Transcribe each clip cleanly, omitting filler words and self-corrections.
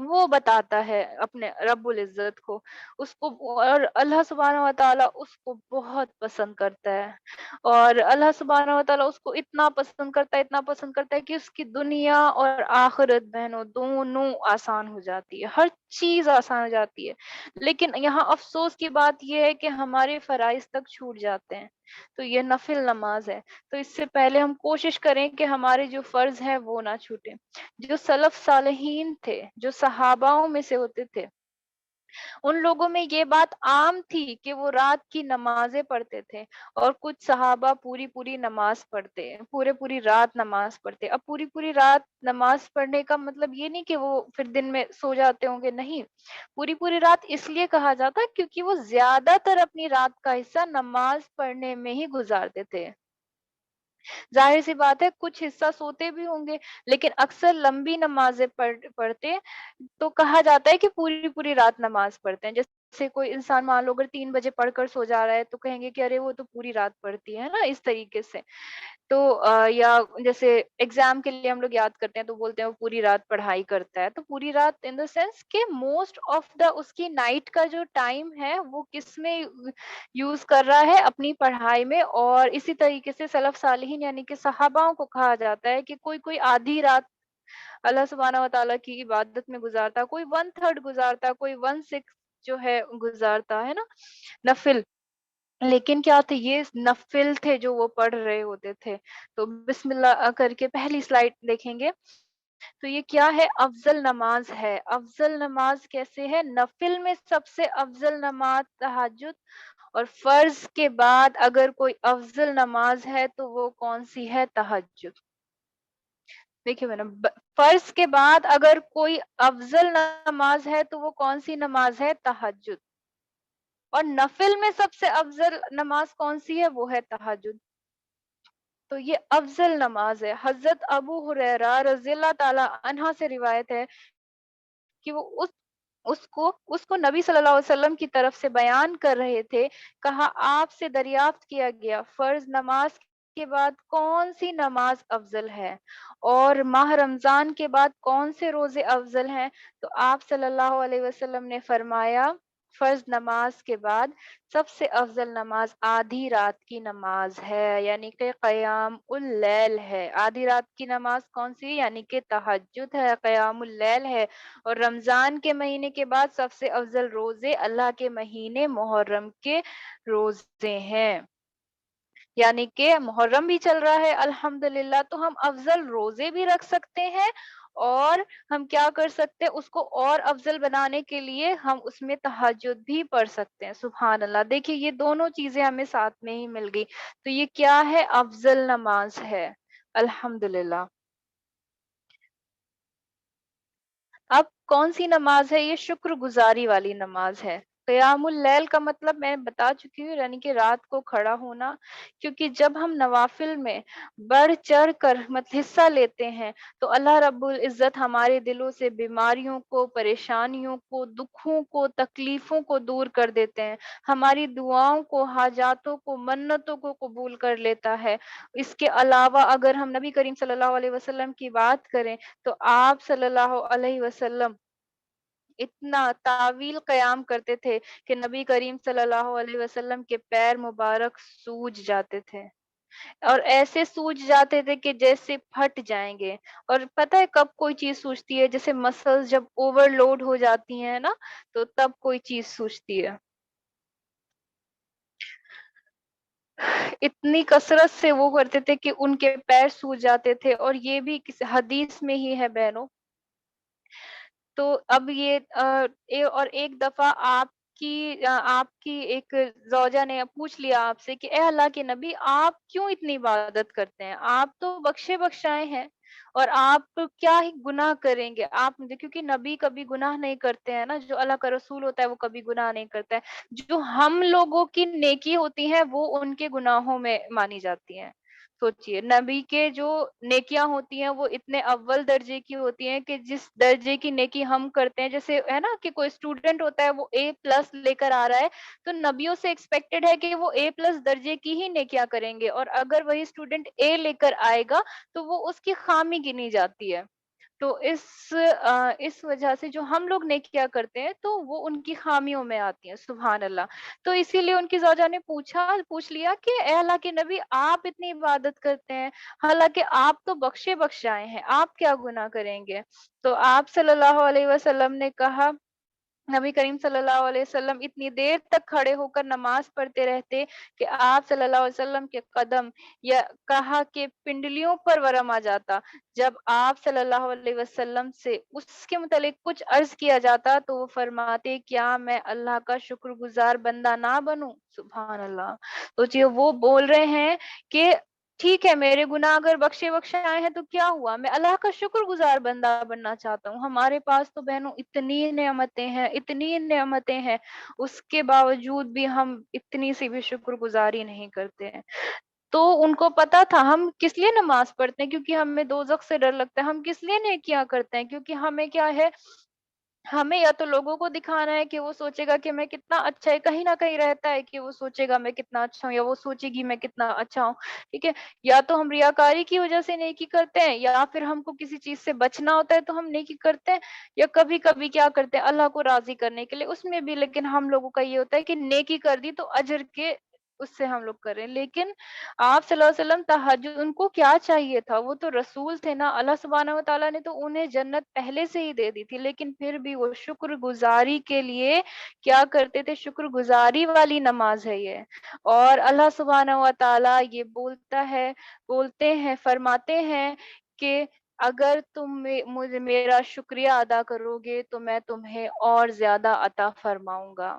وہ بتاتا ہے اپنے رب العزت کو اس کو، اور اللہ سبحانہ و تعالیٰ اس کو بہت پسند کرتا ہے، اور اللہ سبحانہ و تعالیٰ اس کو اتنا پسند کرتا ہے، اتنا پسند کرتا ہے کہ اس کی دنیا اور آخرت بہنوں دونوں آسان ہو جاتی ہے، ہر چیز آسان ہو جاتی ہے۔ لیکن یہاں افسوس کی بات یہ ہے کہ ہمارے فرائض تک چھوٹ جاتے ہیں، تو یہ نفل نماز ہے، تو اس سے پہلے ہم کوشش کریں کہ ہمارے جو فرض ہیں وہ نہ چھوٹیں۔ جو سلف صالحین تھے، جو صحاباؤں میں سے ہوتے تھے، ان لوگوں میں یہ بات عام تھی کہ وہ رات کی نمازیں پڑھتے تھے، اور کچھ صحابہ پوری پوری نماز پڑھتے، پوری رات نماز پڑھتے۔ اب پوری پوری رات نماز پڑھنے کا مطلب یہ نہیں کہ وہ پھر دن میں سو جاتے ہوں گے، نہیں، پوری پوری رات اس لیے کہا جاتا کیونکہ وہ زیادہ تر اپنی رات کا حصہ نماز پڑھنے میں ہی گزارتے تھے۔ ظاہر سی بات ہے کچھ حصہ سوتے بھی ہوں گے، لیکن اکثر لمبی نمازیں پڑھتے، تو کہا جاتا ہے کہ پوری پوری رات نماز پڑھتے ہیں۔ جیسے کوئی انسان مان لو اگر 3 بجے پڑھ کر سو جا رہا ہے تو کہیں گے کہ ارے وہ تو پوری رات پڑھتی ہے نا، اس طریقے سے۔ تو یا جیسے ایگزام کے لیے ہم لوگ یاد کرتے ہیں تو بولتے ہیں وہ پوری رات پڑھائی کرتا ہے، تو پوری رات ان دا سینس کہ موسٹ آف دا اس کی نائٹ کا جو ٹائم ہے وہ کس میں یوز کر رہا ہے، اپنی پڑھائی میں۔ اور اسی طریقے سے سلف صالحین یعنی کہ صحاباؤں کو کہا جاتا ہے کہ کوئی کوئی آدھی رات اللہ سبحانہ و تعالیٰ کی عبادت میں گزارتا، کوئی 1/3 گزارتا، کوئی 1/6 جو ہے گزارتا ہے نا، نفل۔ لیکن کیا تھے یہ نفل تھے جو وہ پڑھ رہے ہوتے تھے۔ تو بسم اللہ کر کے پہلی سلائیڈ دیکھیں گے تو یہ کیا ہے، افضل نماز ہے۔ افضل نماز کیسے ہے؟ نفل میں سب سے افضل نماز تہجد، اور فرض کے بعد اگر کوئی افضل نماز ہے تو وہ کون سی ہے؟ تہجد۔ دیکھیے میڈم، فرض کے بعد اگر کوئی افضل نماز ہے تو وہ کون سی نماز ہے؟ تہجد۔ اور نفل میں سب سے افضل نماز کون سی ہے؟ وہ ہے تہجد۔ تو یہ افضل نماز ہے۔ حضرت ابو ہریرہ رضی اللہ تعالی عنہ سے روایت ہے کہ وہ اس کو نبی صلی اللہ علیہ وسلم کی طرف سے بیان کر رہے تھے۔ کہا آپ سے دریافت کیا گیا فرض نماز کے بعد کون سی نماز افضل ہے، اور ماہ رمضان کے بعد کون سے روزے افضل ہیں؟ تو آپ صلی اللہ علیہ وسلم نے فرمایا فرض نماز کے بعد سب سے افضل نماز آدھی رات کی نماز ہے، یعنی کہ قیام اللیل ہے۔ آدھی رات کی نماز کون سی؟ یعنی کہ تہجد ہے، قیام اللیل ہے۔ اور رمضان کے مہینے کے بعد سب سے افضل روزے اللہ کے مہینے محرم کے روزے ہیں، یعنی کہ محرم بھی چل رہا ہے الحمدللہ، تو ہم افضل روزے بھی رکھ سکتے ہیں، اور ہم کیا کر سکتے ہیں اس کو اور افضل بنانے کے لیے ہم اس میں تہجد بھی پڑھ سکتے ہیں۔ سبحان اللہ، دیکھیے یہ دونوں چیزیں ہمیں ساتھ میں ہی مل گئی، تو یہ کیا ہے؟ افضل نماز ہے الحمدللہ۔ اب کون سی نماز ہے؟ یہ شکر گزاری والی نماز ہے۔ قیام اللیل کا مطلب میں بتا چکی ہوں، یعنی کہ رات کو کھڑا ہونا، کیونکہ جب ہم نوافل میں بڑھ چڑھ کر حصہ لیتے ہیں تو اللہ رب العزت ہمارے دلوں سے بیماریوں کو، پریشانیوں کو، دکھوں کو، تکلیفوں کو دور کر دیتے ہیں، ہماری دعاؤں کو، حاجاتوں کو، منتوں کو قبول کر لیتا ہے۔ اس کے علاوہ اگر ہم نبی کریم صلی اللہ علیہ وسلم کی بات کریں تو آپ صلی اللہ علیہ وسلم اتنا طویل قیام کرتے تھے کہ نبی کریم صلی اللہ علیہ وسلم کے پیر مبارک سوج جاتے تھے، اور ایسے سوج جاتے تھے کہ جیسے پھٹ جائیں گے۔ اور پتہ ہے کب کوئی چیز سوجتی ہے؟ جیسے مسلز جب اوور لوڈ ہو جاتی ہیں نا، تو تب کوئی چیز سوجتی ہے۔ اتنی کثرت سے وہ کرتے تھے کہ ان کے پیر سوج جاتے تھے، اور یہ بھی کسی حدیث میں ہی ہے بہنوں۔ تو اب یہ اور ایک دفعہ آپ کی ایک زوجہ نے پوچھ لیا آپ سے کہ اے اللہ کے نبی، آپ کیوں اتنی عبادت کرتے ہیں؟ آپ تو بخشے بخشائے ہیں، اور آپ کیا ہی گناہ کریں گے؟ آپ مجھے، کیونکہ نبی کبھی گناہ نہیں کرتے ہیں نا، جو اللہ کا رسول ہوتا ہے وہ کبھی گناہ نہیں کرتا ہے، جو ہم لوگوں کی نیکی ہوتی ہیں وہ ان کے گناہوں میں مانی جاتی ہیں۔ سوچئے نبی کے جو نیکیاں ہوتی ہیں وہ اتنے اول درجے کی ہوتی ہیں کہ جس درجے کی نیکی ہم کرتے ہیں، جیسے ہے نا کہ کوئی اسٹوڈنٹ ہوتا ہے وہ A+ لے کر آ رہا ہے، تو نبیوں سے ایکسپیکٹڈ ہے کہ وہ A+ درجے کی ہی نیکیاں کریں گے، اور اگر وہی اسٹوڈنٹ A لے کر آئے گا تو وہ اس کی خامی گنی جاتی ہے۔ تو اس وجہ سے جو ہم لوگ نیکیاں کرتے ہیں تو وہ ان کی خامیوں میں آتی ہیں، سبحان اللہ۔ تو اسی لیے ان کی زوجہ نے پوچھ لیا کہ اے اللہ کے نبی، آپ اتنی عبادت کرتے ہیں، حالانکہ آپ تو بخشائے ہیں، آپ کیا گناہ کریں گے؟ تو آپ صلی اللہ علیہ وسلم نے کہا، نبی کریم صلی اللہ علیہ وسلم اتنی دیر تک کھڑے ہو کر نماز پڑھتے رہتے کہ آپ صلی اللہ علیہ وسلم کے قدم، یا کہا کہ پنڈلیوں پر ورم آ جاتا۔ جب آپ صلی اللہ علیہ وسلم سے اس کے متعلق کچھ عرض کیا جاتا تو وہ فرماتے، کیا میں اللہ کا شکر گزار بندہ نہ بنوں؟ سبحان اللہ۔ تو جی وہ بول رہے ہیں کہ ٹھیک ہے، میرے گناہ اگر بخشے آئے ہیں تو کیا ہوا، میں اللہ کا شکر گزار بندہ بننا چاہتا ہوں۔ ہمارے پاس تو بہنوں اتنی نعمتیں ہیں، اس کے باوجود بھی ہم اتنی سی بھی شکر گزاری نہیں کرتے ہیں۔ تو ان کو پتا تھا ہم کس لیے نماز پڑھتے ہیں، کیونکہ ہمیں دوزخ سے ڈر لگتا ہے۔ ہم کس لیے نیکیاں کرتے ہیں، کیونکہ ہمیں کیا ہے، ہمیں یا تو لوگوں کو دکھانا ہے کہ وہ سوچے گا کہ میں کتنا اچھا ہے، کہیں نہ کہیں رہتا ہے کہ وہ سوچے گا میں کتنا اچھا ہوں، یا وہ سوچے گی میں کتنا اچھا ہوں، ٹھیک ہے۔ یا تو ہم ریاکاری کی وجہ سے نیکی کرتے ہیں، یا پھر ہم کو کسی چیز سے بچنا ہوتا ہے تو ہم نیکی کرتے ہیں، یا کبھی کبھی کیا کرتے ہیں اللہ کو راضی کرنے کے لیے، اس میں بھی لیکن ہم لوگوں کا یہ ہوتا ہے کہ نیکی کر دی تو اجر کے اس سے ہم لوگ کریں۔ لیکن آپ صلی اللہ علیہ وسلم تہجد، ان کو کیا چاہیے تھا، وہ تو رسول تھے نا، اللہ سبحانہ و تعالیٰ نے تو انہیں جنت پہلے سے ہی دے دی تھی، لیکن پھر بھی وہ شکر گزاری کے لیے کیا کرتے تھے، شکر گزاری والی نماز ہے یہ۔ اور اللہ سبحانہ و تعالیٰ یہ بولتے ہیں، فرماتے ہیں کہ اگر تم مجھے میرا شکریہ ادا کرو گے تو میں تمہیں اور زیادہ عطا فرماؤں گا۔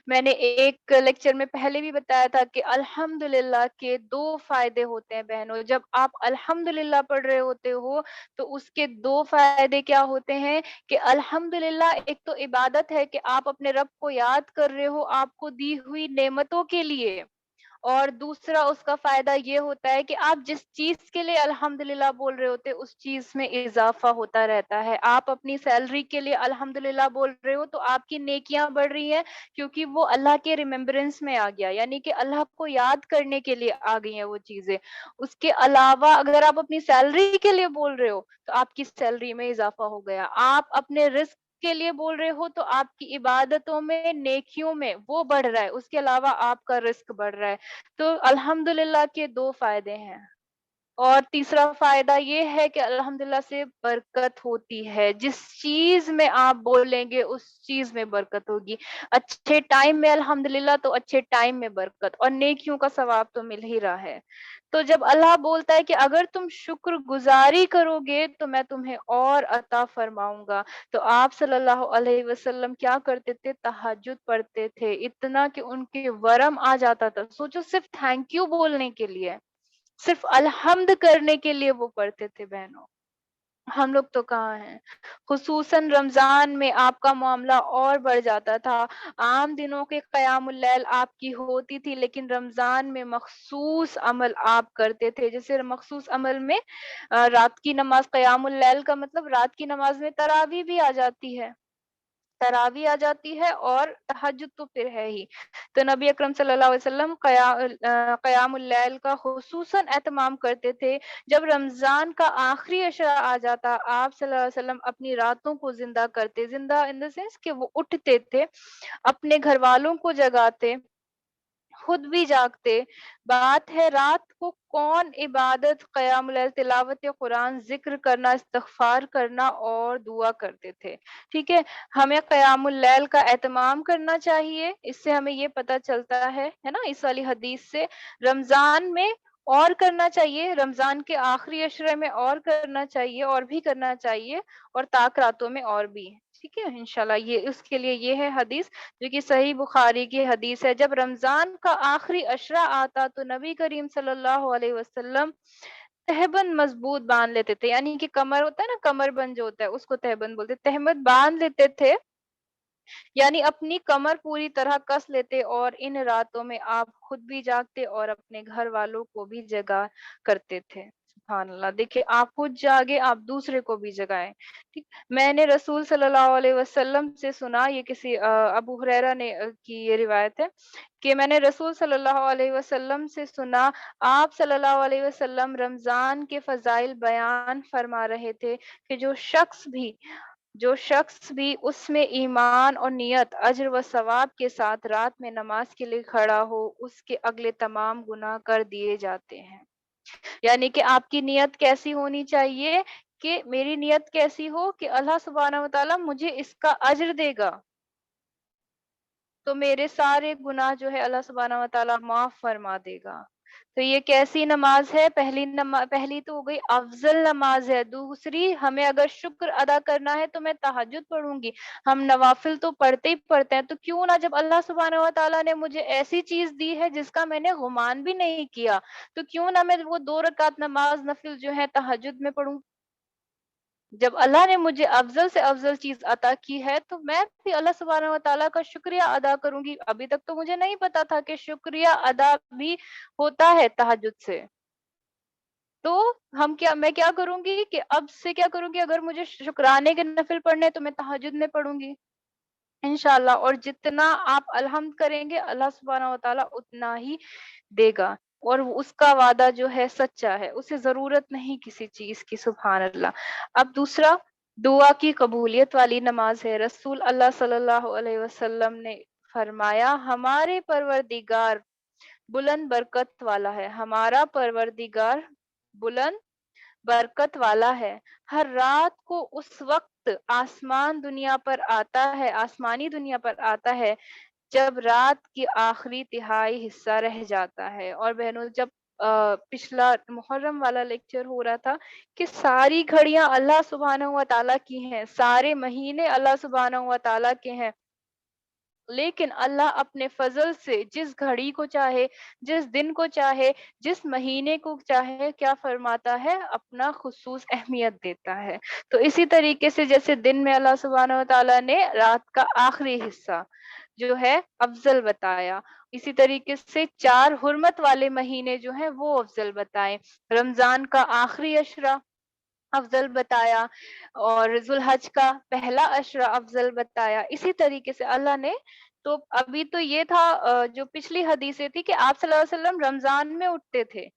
میں نے ایک لیکچر میں پہلے بھی بتایا تھا کہ الحمدللہ کے دو فائدے ہوتے ہیں بہنوں۔ جب آپ الحمدللہ پڑھ رہے ہوتے ہو تو اس کے دو فائدے کیا ہوتے ہیں کہ الحمدللہ ایک تو عبادت ہے کہ آپ اپنے رب کو یاد کر رہے ہو آپ کو دی ہوئی نعمتوں کے لیے، اور دوسرا اس کا فائدہ یہ ہوتا ہے کہ آپ جس چیز کے لیے الحمدللہ بول رہے ہوتے اس چیز میں اضافہ ہوتا رہتا ہے۔ آپ اپنی سیلری کے لیے الحمدللہ بول رہے ہو تو آپ کی نیکیاں بڑھ رہی ہیں، کیونکہ وہ اللہ کے ریممبرنس میں آ گیا، یعنی کہ اللہ کو یاد کرنے کے لیے آ گئی ہیں وہ چیزیں۔ اس کے علاوہ اگر آپ اپنی سیلری کے لیے بول رہے ہو تو آپ کی سیلری میں اضافہ ہو گیا۔ آپ اپنے رزق کے لیے بول رہے ہو تو آپ کی عبادتوں میں، نیکیوں میں وہ بڑھ رہا ہے، اس کے علاوہ آپ کا رزق بڑھ رہا ہے۔ تو الحمدللہ کے دو فائدے ہیں۔ اور تیسرا فائدہ یہ ہے کہ الحمدللہ سے برکت ہوتی ہے، جس چیز میں آپ بولیں گے اس چیز میں برکت ہوگی۔ اچھے ٹائم میں الحمدللہ تو اچھے ٹائم میں برکت، اور نیکیوں کا ثواب تو مل ہی رہا ہے۔ تو جب اللہ بولتا ہے کہ اگر تم شکر گزاری کرو گے تو میں تمہیں اور عطا فرماؤں گا، تو آپ صلی اللہ علیہ وسلم کیا کرتے تھے، تہجد پڑھتے تھے، اتنا کہ ان کے ورم آ جاتا تھا۔ سوچو، صرف تھینک یو بولنے کے لیے، صرف الحمد کرنے کے لیے وہ پڑھتے تھے بہنوں۔ ہم لوگ تو کہاں ہیں، خصوصاً رمضان میں آپ کا معاملہ اور بڑھ جاتا تھا۔ عام دنوں کے قیام اللیل آپ کی ہوتی تھی، لیکن رمضان میں مخصوص عمل آپ کرتے تھے۔ جیسے مخصوص عمل میں رات کی نماز، قیام اللیل کا مطلب رات کی نماز میں تراویح بھی آ جاتی ہے، تراویح آ جاتی ہے، اور تہجد تو پھر ہے ہی۔ تو نبی اکرم صلی اللہ علیہ وسلم قیام اللیل کا خصوصاً اہتمام کرتے تھے۔ جب رمضان کا آخری عشرہ آ جاتا، آپ صلی اللہ علیہ وسلم اپنی راتوں کو زندہ کرتے، زندہ ان دا سینس کہ وہ اٹھتے تھے، اپنے گھر والوں کو جگاتے، خود بھی جاگتے۔ بات ہے رات کو کون عبادت، قیام اللیل، تلاوت قرآن، ذکر کرنا، استغفار کرنا اور دعا کرتے تھے، ٹھیک ہے۔ ہمیں قیام اللیل کا اہتمام کرنا چاہیے، اس سے ہمیں یہ پتہ چلتا ہے نا، اس والی حدیث سے۔ رمضان میں اور کرنا چاہیے، رمضان کے آخری عشرے میں اور کرنا چاہیے، اور بھی کرنا چاہیے، اور طاق راتوں میں اور بھی، ٹھیک ہے انشاءاللہ۔ یہ اس کے لیے یہ ہے حدیث جو کہ صحیح بخاری کی حدیث ہے۔ جب رمضان کا آخری عشرہ آتا تو نبی کریم صلی اللہ علیہ وسلم تہبند مضبوط باندھ لیتے تھے، یعنی کہ کمر ہوتا ہے نا، کمر بند جو ہوتا ہے اس کو تہبند بولتے، تہبند باندھ لیتے تھے، یعنی اپنی کمر پوری طرح کس لیتے، اور ان راتوں میں آپ خود بھی جاگتے اور اپنے گھر والوں کو بھی جگا کرتے تھے۔ سبحان اللہ. دیکھیے آپ خود جاگے آپ دوسرے کو بھی جگائیں. ٹھیک. میں نے رسول صلی اللہ علیہ وسلم سے سنا، یہ کسی ابو ہریرہ نے کی یہ روایت ہے کہ میں نے رسول صلی اللہ علیہ وسلم سے سنا، آپ صلی اللہ علیہ وسلم رمضان کے فضائل بیان فرما رہے تھے کہ جو شخص بھی اس میں ایمان اور نیت، اجر و ثواب کے ساتھ رات میں نماز کے لیے کھڑا ہو، اس کے اگلے تمام گناہ کر دیے جاتے ہیں. یعنی کہ آپ کی نیت کیسی ہونی چاہیے، کہ میری نیت کیسی ہو کہ اللہ سبحانہ و تعالیٰ مجھے اس کا اجر دے گا، تو میرے سارے گناہ جو ہے اللہ سبحانہ و تعالیٰ معاف فرما دے گا. تو یہ کیسی نماز ہے؟ پہلی تو ہو گئی افضل نماز ہے. دوسری، ہمیں اگر شکر ادا کرنا ہے تو میں تہجد پڑھوں گی. ہم نوافل تو پڑھتے ہی پڑھتے ہیں، تو کیوں نہ جب اللہ سبحانہ و تعالیٰ نے مجھے ایسی چیز دی ہے جس کا میں نے گمان بھی نہیں کیا، تو کیوں نہ میں وہ 2 رکعت نماز نفل جو ہے تہجد میں پڑھوں. جب اللہ نے مجھے افضل سے افضل چیز عطا کی ہے تو میں بھی اللہ سبحانہ و تعالیٰ کا شکریہ ادا کروں گی. ابھی تک تو مجھے نہیں پتا تھا کہ شکریہ ادا بھی ہوتا ہے تہجد سے. تو میں کیا کروں گی کہ اب سے کیا کروں گی، اگر مجھے شکرانے کے نفل پڑھنے تو میں تہجد میں پڑھوں گی انشاءاللہ. اور جتنا آپ الحمد کریں گے اللہ سبحانہ و تعالیٰ اتنا ہی دے گا، اور اس کا وعدہ جو ہے سچا ہے، اسے ضرورت نہیں کسی چیز کی. سبحان اللہ. اب دوسرا، دعا کی قبولیت والی نماز ہے. رسول اللہ صلی اللہ علیہ وسلم نے فرمایا، ہمارے پروردگار بلند برکت والا ہے، ہمارا پروردگار بلند برکت والا ہے. ہر رات کو اس وقت آسمانی دنیا پر آتا ہے جب رات کی آخری تہائی حصہ رہ جاتا ہے. اور بہنوں، جب پچھلا محرم والا لیکچر ہو رہا تھا کہ ساری گھڑیاں اللہ سبحانہ و تعالیٰ کی ہیں، سارے مہینے اللہ سبحانہ و تعالیٰ کے ہیں، لیکن اللہ اپنے فضل سے جس گھڑی کو چاہے، جس دن کو چاہے، جس مہینے کو چاہے کیا فرماتا ہے، اپنا خصوص اہمیت دیتا ہے. تو اسی طریقے سے جیسے دن میں اللہ سبحانہ و تعالیٰ نے رات کا آخری حصہ جو ہے افضل بتایا، اسی طریقے سے 4 حرمت والے مہینے جو ہیں وہ افضل بتائے، رمضان کا آخری عشرہ افضل بتایا، اور ذوالحج کا پہلا عشرہ افضل بتایا. اسی طریقے سے اللہ نے تو ابھی تو یہ تھا جو پچھلی حدیثیں تھی کہ آپ صلی اللہ علیہ وسلم رمضان میں اٹھتے تھے،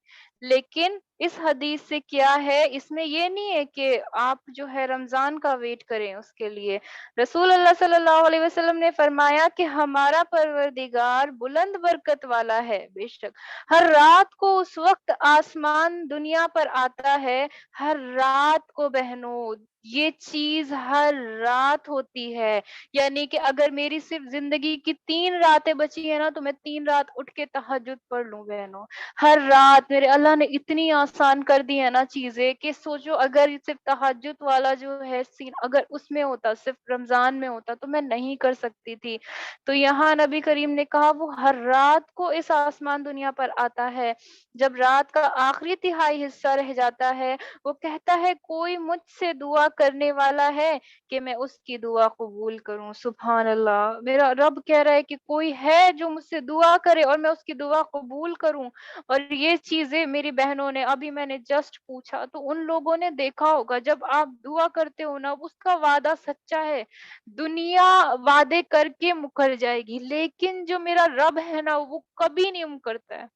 لیکن اس حدیث سے کیا ہے، اس میں یہ نہیں ہے کہ آپ جو ہے رمضان کا ویٹ کریں اس کے لیے. رسول اللہ صلی اللہ علیہ وسلم نے فرمایا کہ ہمارا پروردگار بلند برکت والا ہے، بے شک ہر رات کو اس وقت آسمان دنیا پر آتا ہے. ہر رات کو بہنوں، یہ چیز ہر رات ہوتی ہے. یعنی کہ اگر میری صرف زندگی کی 3 راتیں بچی ہیں نا تو میں 3 رات اٹھ کے تہجد پڑھ لوں بہنوں. ہر رات میرے اللہ نے اتنی آسان کر دی ہے نا چیزیں، کہ سوچو اگر صرف تہجد والا جو ہے سین اگر اس میں ہوتا، صرف رمضان میں ہوتا، تو میں نہیں کر سکتی تھی. تو یہاں نبی کریم نے کہا وہ ہر رات کو اس آسمان دنیا پر آتا ہے جب رات کا آخری تہائی حصہ رہ جاتا ہے. وہ کہتا ہے کوئی مجھ سے دعا کرنے والا ہے کہ میں اس کی دعا قبول کروں. سبحان اللہ. میرا رب کہہ رہا ہے کہ کوئی ہے جو مجھ سے دعا کرے اور میں اس کی دعا قبول کروں. اور یہ چیزیں میری بہنوں نے ابھی میں نے جسٹ پوچھا تو ان لوگوں نے دیکھا ہوگا، جب آپ دعا کرتے ہو نا اس کا وعدہ سچا ہے. دنیا وعدے کر کے مکر جائے گی، لیکن جو میرا رب ہے نا وہ کبھی نہیں مکرتا ہے.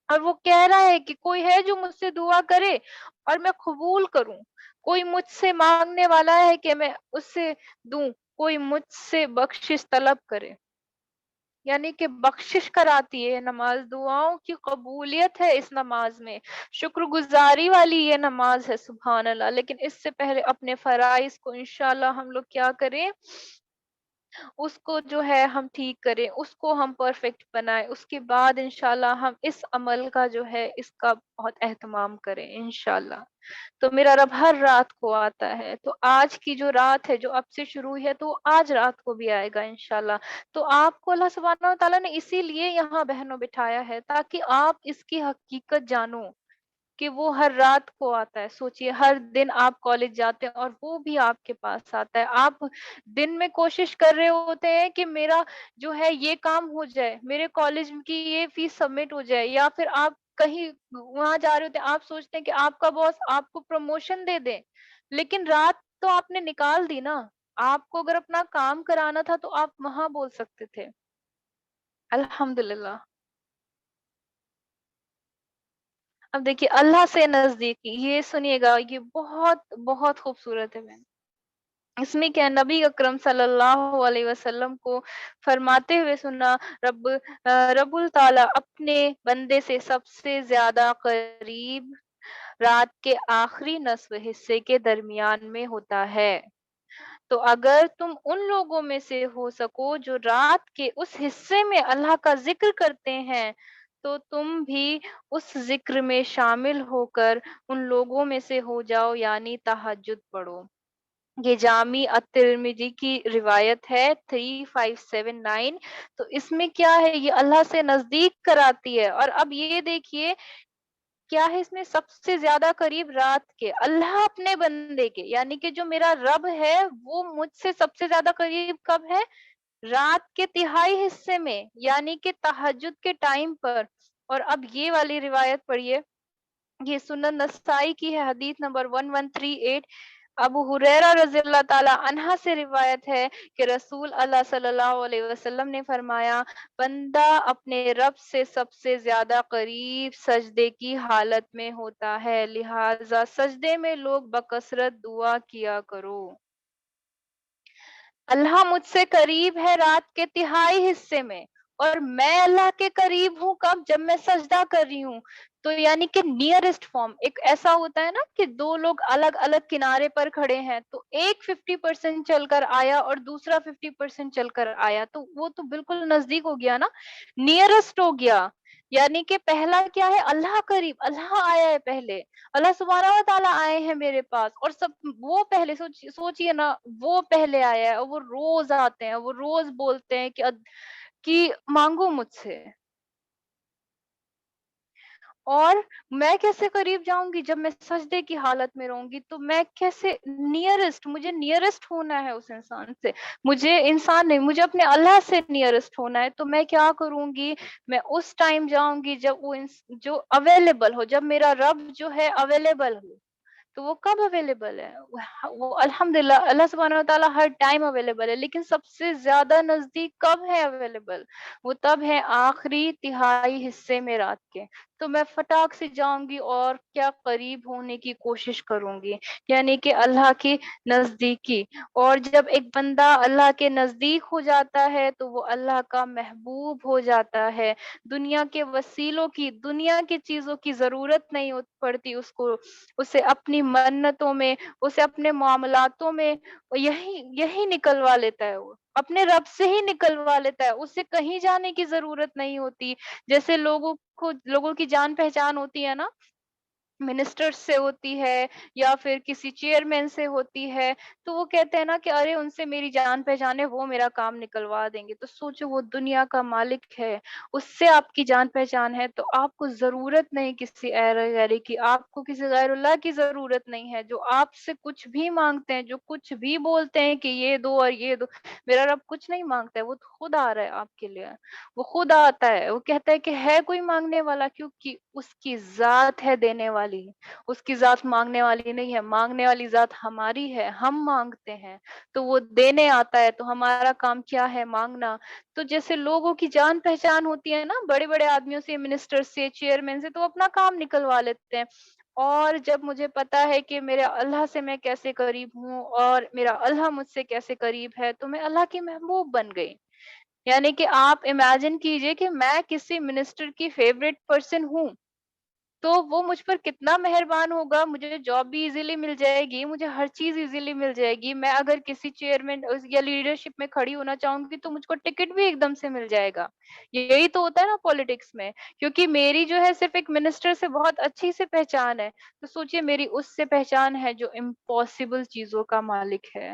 اور وہ کہہ رہا ہے کہ کوئی ہے جو مجھ سے دعا کرے اور میں قبول کروں. کوئی مجھ سے مانگنے والا ہے کہ میں اس سے دوں. کوئی مجھ سے بخشش طلب کرے. یعنی کہ بخشش کراتی ہے نماز، دعاؤں کی قبولیت ہے اس نماز میں، شکر گزاری والی یہ نماز ہے. سبحان اللہ. لیکن اس سے پہلے اپنے فرائض کو انشاءاللہ ہم لوگ کیا کریں، اس کو جو ہے ہم ٹھیک کریں، اس کو ہم پرفیکٹ بنائیں. اس کے بعد انشاءاللہ ہم اس عمل کا جو ہے اس کا بہت اہتمام کریں انشاءاللہ. تو میرا رب ہر رات کو آتا ہے، تو آج کی جو رات ہے جو اب سے شروع ہے تو آج رات کو بھی آئے گا انشاءاللہ. تو آپ کو اللہ سبحانہ و تعالیٰ نے اسی لیے یہاں بہنوں بٹھایا ہے تاکہ آپ اس کی حقیقت جانو کہ وہ ہر رات کو آتا ہے. سوچئے ہر دن آپ کالج جاتے ہیں اور وہ بھی آپ کے پاس آتا ہے. آپ دن میں کوشش کر رہے ہوتے ہیں کہ میرا جو ہے یہ کام ہو جائے، میرے کالج کی یہ فیس سبمٹ ہو جائے، یا پھر آپ کہیں وہاں جا رہے ہوتے ہیں, آپ سوچتے ہیں کہ آپ کا باس آپ کو پروموشن دے دے, لیکن رات تو آپ نے نکال دی نا. آپ کو اگر اپنا کام کرانا تھا تو آپ وہاں بول سکتے تھے. الحمدللہ. اب دیکھیے اللہ سے نزدیکی, یہ سنیے گا, یہ بہت بہت خوبصورت ہے بہن. اس میں کیا نبی اکرم صلی اللہ علیہ وسلم کو فرماتے ہوئے سنا, رب تعالی اپنے بندے سے سب سے زیادہ قریب رات کے آخری نصف حصے کے درمیان میں ہوتا ہے. تو اگر تم ان لوگوں میں سے ہو سکو جو رات کے اس حصے میں اللہ کا ذکر کرتے ہیں, تو تم بھی اس ذکر میں شامل ہو کر ان لوگوں میں سے ہو جاؤ, یعنی تہجد پڑھو. یہ جامع الترمذی کی روایت ہے 3579. تو اس میں کیا ہے, یہ اللہ سے نزدیک کراتی ہے. اور اب یہ دیکھیے کیا ہے اس میں سب سے زیادہ قریب رات کے, اللہ اپنے بندے کے, یعنی کہ جو میرا رب ہے وہ مجھ سے سب سے زیادہ قریب کب ہے, رات کے تہائی حصے میں, یعنی کہ تہجد کے ٹائم پر. اور اب یہ والی روایت پڑھیے, یہ سنن نسائی کی ہے, حدیث نمبر 1138. ابو ہریرہ رضی اللہ تعالی عنہ سے روایت ہے کہ رسول اللہ صلی اللہ علیہ وسلم نے فرمایا, بندہ اپنے رب سے سب سے زیادہ قریب سجدے کی حالت میں ہوتا ہے, لہذا سجدے میں لوگ بکثرت دعا کیا کرو. اللہ مجھ سے قریب ہے رات کے تہائی حصے میں, اور میں اللہ کے قریب ہوں کب, جب میں سجدہ کر رہی ہوں. تو یعنی کہ نیئرسٹ فارم, ایک ایسا ہوتا ہے نا کہ دو لوگ الگ الگ کنارے پر کھڑے ہیں, تو ایک 50% چل کر آیا اور دوسرا 50% چل کر آیا, تو وہ تو بالکل نزدیک ہو گیا نا, نیئرسٹ ہو گیا. یعنی کہ پہلا کیا ہے, اللہ قریب, اللہ آیا ہے پہلے, اللہ سبحانہ و تعالیٰ آئے ہیں میرے پاس, اور سب وہ پہلے سوچئے نا, وہ پہلے آیا ہے, اور وہ روز آتے ہیں, وہ روز بولتے ہیں کہ مانگو مجھ سے. اور میں کیسے قریب جاؤں گی جب میں سجدے کی حالت میں رہوں گی, تو میں کیسے مجھے نیئرسٹ ہونا ہے اس انسان سے, مجھے انسان نہیں, مجھے اپنے اللہ سے نیئرسٹ ہونا ہے. تو میں کیا کروں گی, میں اس ٹائم جاؤں گی جب وہ جو اویلیبل ہو, جب میرا رب جو ہے اویلیبل ہو. تو وہ کب اویلیبل ہے, وہ الحمدللہ اللہ سبحانہ و تعالیٰ ہر ٹائم اویلیبل ہے, لیکن سب سے زیادہ نزدیک کب ہے اویلیبل, وہ تب ہے آخری تہائی حصے میں رات کے. تو میں فٹاک سے جاؤں گی اور کیا قریب ہونے کی کوشش کروں گی, یعنی کہ اللہ کی نزدیکی. اور جب ایک بندہ اللہ کے نزدیک ہو جاتا ہے تو وہ اللہ کا محبوب ہو جاتا ہے. دنیا کے وسیلوں کی, دنیا کی چیزوں کی ضرورت نہیں پڑتی اس کو, اسے اپنی منتوں میں, اسے اپنے معاملاتوں میں یہی نکلوا لیتا ہے, وہ اپنے رب سے ہی نکلوا لیتا ہے, اسے کہیں جانے کی ضرورت نہیں ہوتی. جیسے لوگوں کی جان پہچان ہوتی ہے نا, منسٹر سے ہوتی ہے یا پھر کسی چیئرمین سے ہوتی ہے, تو وہ کہتے ہیں نا کہ ارے ان سے میری جان پہچان ہے, وہ میرا کام نکلوا دیں گے. تو سوچو وہ دنیا کا مالک ہے, اس سے آپ کی جان پہچان ہے, تو آپ کو ضرورت نہیں کسی غیر کی, آپ کو کسی غیر اللہ کی ضرورت نہیں ہے. جو آپ سے کچھ بھی مانگتے ہیں, جو کچھ بھی بولتے ہیں کہ یہ دو اور یہ دو, میرا رب کچھ نہیں مانگتا ہے, وہ خود آ رہا ہے آپ کے لیے, وہ خود آتا ہے, وہ کہتا ہے کہ ہے کوئی مانگنے والا, کیونکہ اس کی ذات ہے دینے والی, اس کی ذات مانگنے والی نہیں ہے. مانگنے والی ذات ہماری ہے, ہم مانگتے ہیں, تو وہ دینے آتا ہے. تو ہمارا کام کیا ہے, مانگنا. تو جیسے لوگوں کی جان پہچان ہوتی ہے نا, بڑے بڑے آدمیوں سے, منسٹر سے, چیئرمین سے, تو اپنا کام نکلوا لیتے ہیں. اور جب مجھے پتا ہے کہ میرے اللہ سے میں کیسے قریب ہوں اور میرا اللہ مجھ سے کیسے قریب ہے, تو میں اللہ کی محبوب بن گئی. یعنی کہ آپ امیجن کیجئے کہ میں کسی منسٹر کی فیوریٹ پرسن ہوں, تو وہ مجھ پر کتنا مہربان ہوگا, مجھے جاب بھی ایزیلی مل جائے گی, مجھے ہر چیز ایزیلی مل جائے گی. میں اگر کسی چیئرمین یا لیڈرشپ میں کھڑی ہونا چاہوں گی تو مجھ کو ٹکٹ بھی ایک دم سے مل جائے گا. یہی تو ہوتا ہے نا پالیٹکس میں, کیونکہ میری جو ہے صرف ایک منسٹر سے بہت اچھی سے پہچان ہے. تو سوچئے میری اس سے پہچان ہے جو امپاسبل چیزوں کا مالک ہے.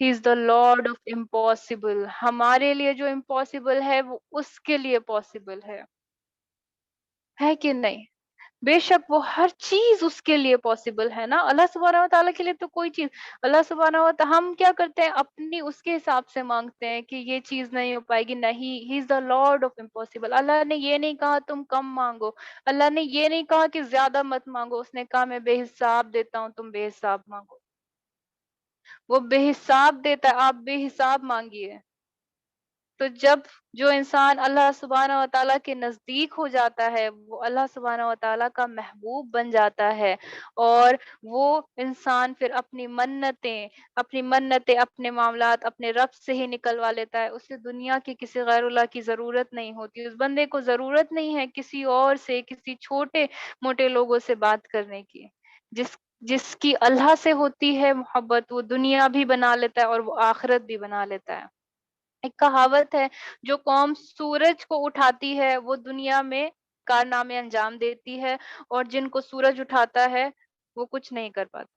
ہی از دا لارڈ آف امپاسبل. ہمارے لیے جو امپاسبل ہے وہ اس کے لیے پاسبل ہے کہ نہیں. بے شک وہ ہر چیز اس کے لیے پاسبل ہے نا. اللہ سبحانہ و تعالیٰ کے لیے تو کوئی چیز. اللہ سبحانہ و تعالیٰ ہم کیا کرتے ہیں اپنی اس کے حساب سے مانگتے ہیں کہ یہ چیز نہیں ہو پائے گی. نہیں, ہی از دا لارڈ آف امپاسبل. اللہ نے یہ نہیں کہا تم کم مانگو. اللہ نے یہ نہیں کہا کہ زیادہ مت مانگو. اس نے کہا میں بے حساب دیتا ہوں, تم بے حساب مانگو. وہ بے حساب دیتا ہے, آپ بے حساب مانگیے. تو جب جو انسان اللہ سبحانہ و تعالیٰ کے نزدیک ہو جاتا ہے وہ اللہ سبحانہ و تعالیٰ کا محبوب بن جاتا ہے, اور وہ انسان پھر اپنی منتیں اپنے معاملات اپنے رب سے ہی نکلوا لیتا ہے. اسے دنیا کی کسی غیر اللہ کی ضرورت نہیں ہوتی. اس بندے کو ضرورت نہیں ہے کسی اور سے, کسی چھوٹے موٹے لوگوں سے بات کرنے کی. جس جس کی اللہ سے ہوتی ہے محبت, وہ دنیا بھی بنا لیتا ہے اور وہ آخرت بھی بنا لیتا ہے. ایک کہاوت ہے, جو قوم سورج کو اٹھاتی ہے وہ دنیا میں کارنامے انجام دیتی ہے, اور جن کو سورج اٹھاتا ہے وہ کچھ نہیں کر پاتی.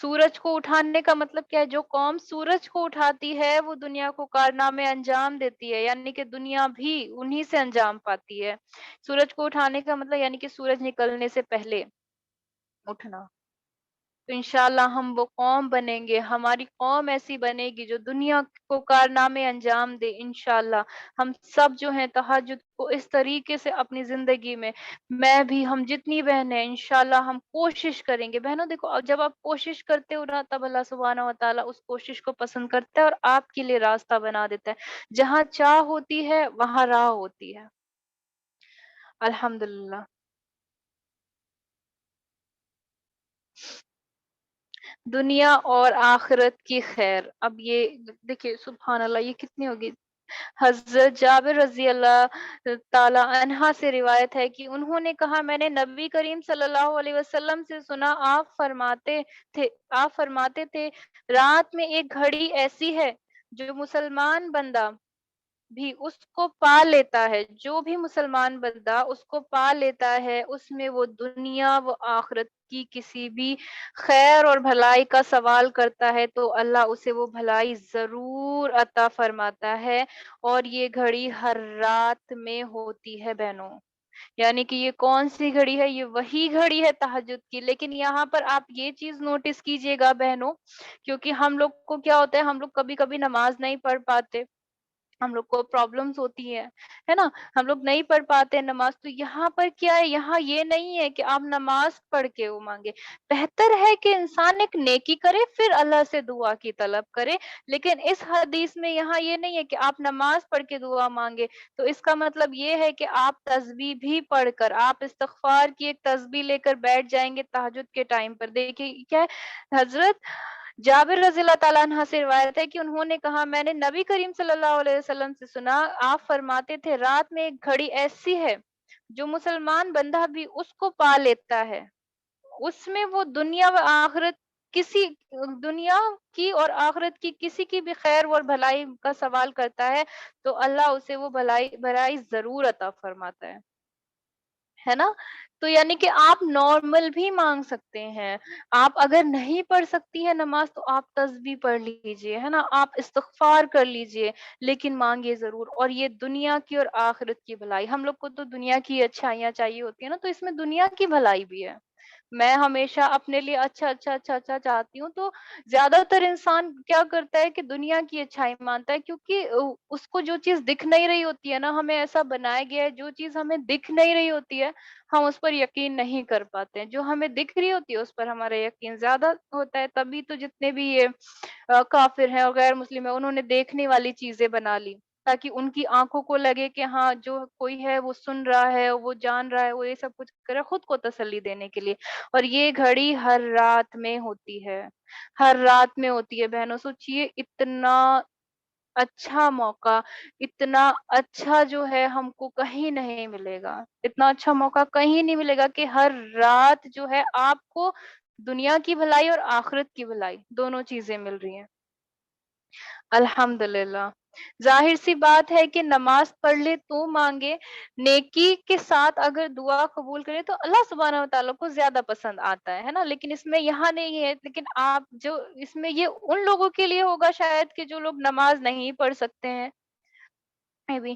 سورج کو اٹھانے کا مطلب کیا ہے؟ جو قوم سورج کو اٹھاتی ہے وہ دنیا کو کارنامے انجام دیتی ہے, یعنی کہ دنیا بھی انہی سے انجام پاتی ہے. سورج کو اٹھانے کا مطلب یعنی کہ سورج نکلنے سے پہلے اٹھنا. تو انشاءاللہ ہم وہ قوم بنیں گے, ہماری قوم ایسی بنے گی جو دنیا کو کارنامے انجام دے انشاءاللہ. ہم سب جو ہیں تہجد کو اس طریقے سے اپنی زندگی میں بھی, ہم جتنی بہنیں انشاءاللہ ہم کوشش کریں گے. بہنوں دیکھو, جب آپ کوشش کرتے ہو نا تب اللہ سبحانہ و تعالیٰ اس کوشش کو پسند کرتا ہے اور آپ کے لیے راستہ بنا دیتا ہے. جہاں چاہ ہوتی ہے وہاں راہ ہوتی ہے. الحمدللہ. دنیا اور آخرت کی خیر. اب یہ دیکھیے سبحان اللہ, یہ کتنی ہوگی. حضرت جابر رضی اللہ تعالی عنہ سے روایت ہے کہ انہوں نے کہا, میں نے نبی کریم صلی اللہ علیہ وسلم سے سنا, آپ فرماتے تھے رات میں ایک گھڑی ایسی ہے جو مسلمان بندہ بھی اس کو پا لیتا ہے, جو بھی مسلمان بندہ اس کو پا لیتا ہے, اس میں وہ دنیا و آخرت کی کسی بھی خیر اور بھلائی کا سوال کرتا ہے تو اللہ اسے وہ بھلائی ضرور عطا فرماتا ہے. اور یہ گھڑی ہر رات میں ہوتی ہے بہنوں. یعنی کہ یہ کون سی گھڑی ہے؟ یہ وہی گھڑی ہے تہجد کی. لیکن یہاں پر آپ یہ چیز نوٹس کیجئے گا بہنوں, کیونکہ ہم لوگ کو کیا ہوتا ہے, ہم لوگ کبھی کبھی نماز نہیں پڑھ پاتے, ہم لوگ کو پرابلمس ہوتی ہے نا, ہم لوگ نہیں پڑھ پاتے نماز. تو یہاں پر کیا ہے, یہاں یہ نہیں ہے کہ آپ نماز پڑھ کے وہ مانگے. بہتر ہے کہ انسان ایک نیکی کرے پھر اللہ سے دعا کی طلب کرے. لیکن اس حدیث میں یہاں یہ نہیں ہے کہ آپ نماز پڑھ کے دعا مانگے. تو اس کا مطلب یہ ہے کہ آپ تسبیح بھی پڑھ کر, آپ استغفار کی ایک تسبیح لے کر بیٹھ جائیں گے تہجد کے ٹائم پر. دیکھیے کیا ہے, حضرت جابر رضی اللہ تعالیٰ عنہ سے روایت ہے کہ انہوں نے کہا, میں نے نبی کریم صلی اللہ علیہ وسلم سے سنا, آپ فرماتے تھے رات میں ایک گھڑی ایسی ہے جو مسلمان بندہ بھی اس کو پا لیتا ہے, اس میں وہ دنیا کی اور آخرت کی کسی کی بھی خیر اور بھلائی کا سوال کرتا ہے تو اللہ اسے وہ بھلائی ضرور عطا فرماتا ہے نا. تو یعنی کہ آپ نارمل بھی مانگ سکتے ہیں. آپ اگر نہیں پڑھ سکتی ہیں نماز تو آپ تسبیح پڑھ لیجئے, ہے نا, آپ استغفار کر لیجئے, لیکن مانگے ضرور. اور یہ دنیا کی اور آخرت کی بھلائی, ہم لوگ کو تو دنیا کی اچھائیاں چاہیے ہوتی ہیں نا, تو اس میں دنیا کی بھلائی بھی ہے. میں ہمیشہ اپنے لیے اچھا اچھا اچھا اچھا چاہتی ہوں. تو زیادہ تر انسان کیا کرتا ہے کہ دنیا کی اچھائی مانتا ہے, کیونکہ اس کو جو چیز دکھ نہیں رہی ہوتی ہے نا, ہمیں ایسا بنایا گیا ہے جو چیز ہمیں دکھ نہیں رہی ہوتی ہے ہم اس پر یقین نہیں کر پاتے ہیں. جو ہمیں دکھ رہی ہوتی ہے اس پر ہمارا یقین زیادہ ہوتا ہے. تبھی تو جتنے بھی یہ کافر ہیں اور غیر مسلم ہیں, انہوں نے دیکھنے والی چیزیں بنا لی تاکہ ان کی آنکھوں کو لگے کہ ہاں جو کوئی ہے وہ سن رہا ہے, وہ جان رہا ہے, وہ یہ سب کچھ کرے, خود کو تسلی دینے کے لیے. اور یہ گھڑی ہر رات میں ہوتی ہے, ہر رات میں ہوتی ہے بہنوں. سوچئے اتنا اچھا موقع, اتنا اچھا جو ہے ہم کو کہیں نہیں ملے گا, اتنا اچھا موقع کہیں نہیں ملے گا کہ ہر رات جو ہے آپ کو دنیا کی بھلائی اور آخرت کی بھلائی دونوں چیزیں مل رہی ہیں. الحمدللہ. ظاہر سی بات ہے کہ نماز پڑھ لے تو مانگے, نیکی کے ساتھ اگر دعا قبول کرے تو اللہ سبحانہ و تعالیٰ کو زیادہ پسند آتا ہے نا. لیکن اس میں یہاں نہیں ہے, لیکن آپ جو اس میں یہ ان لوگوں کے لیے ہوگا شاید کہ جو لوگ نماز نہیں پڑھ سکتے ہیں, میں بھی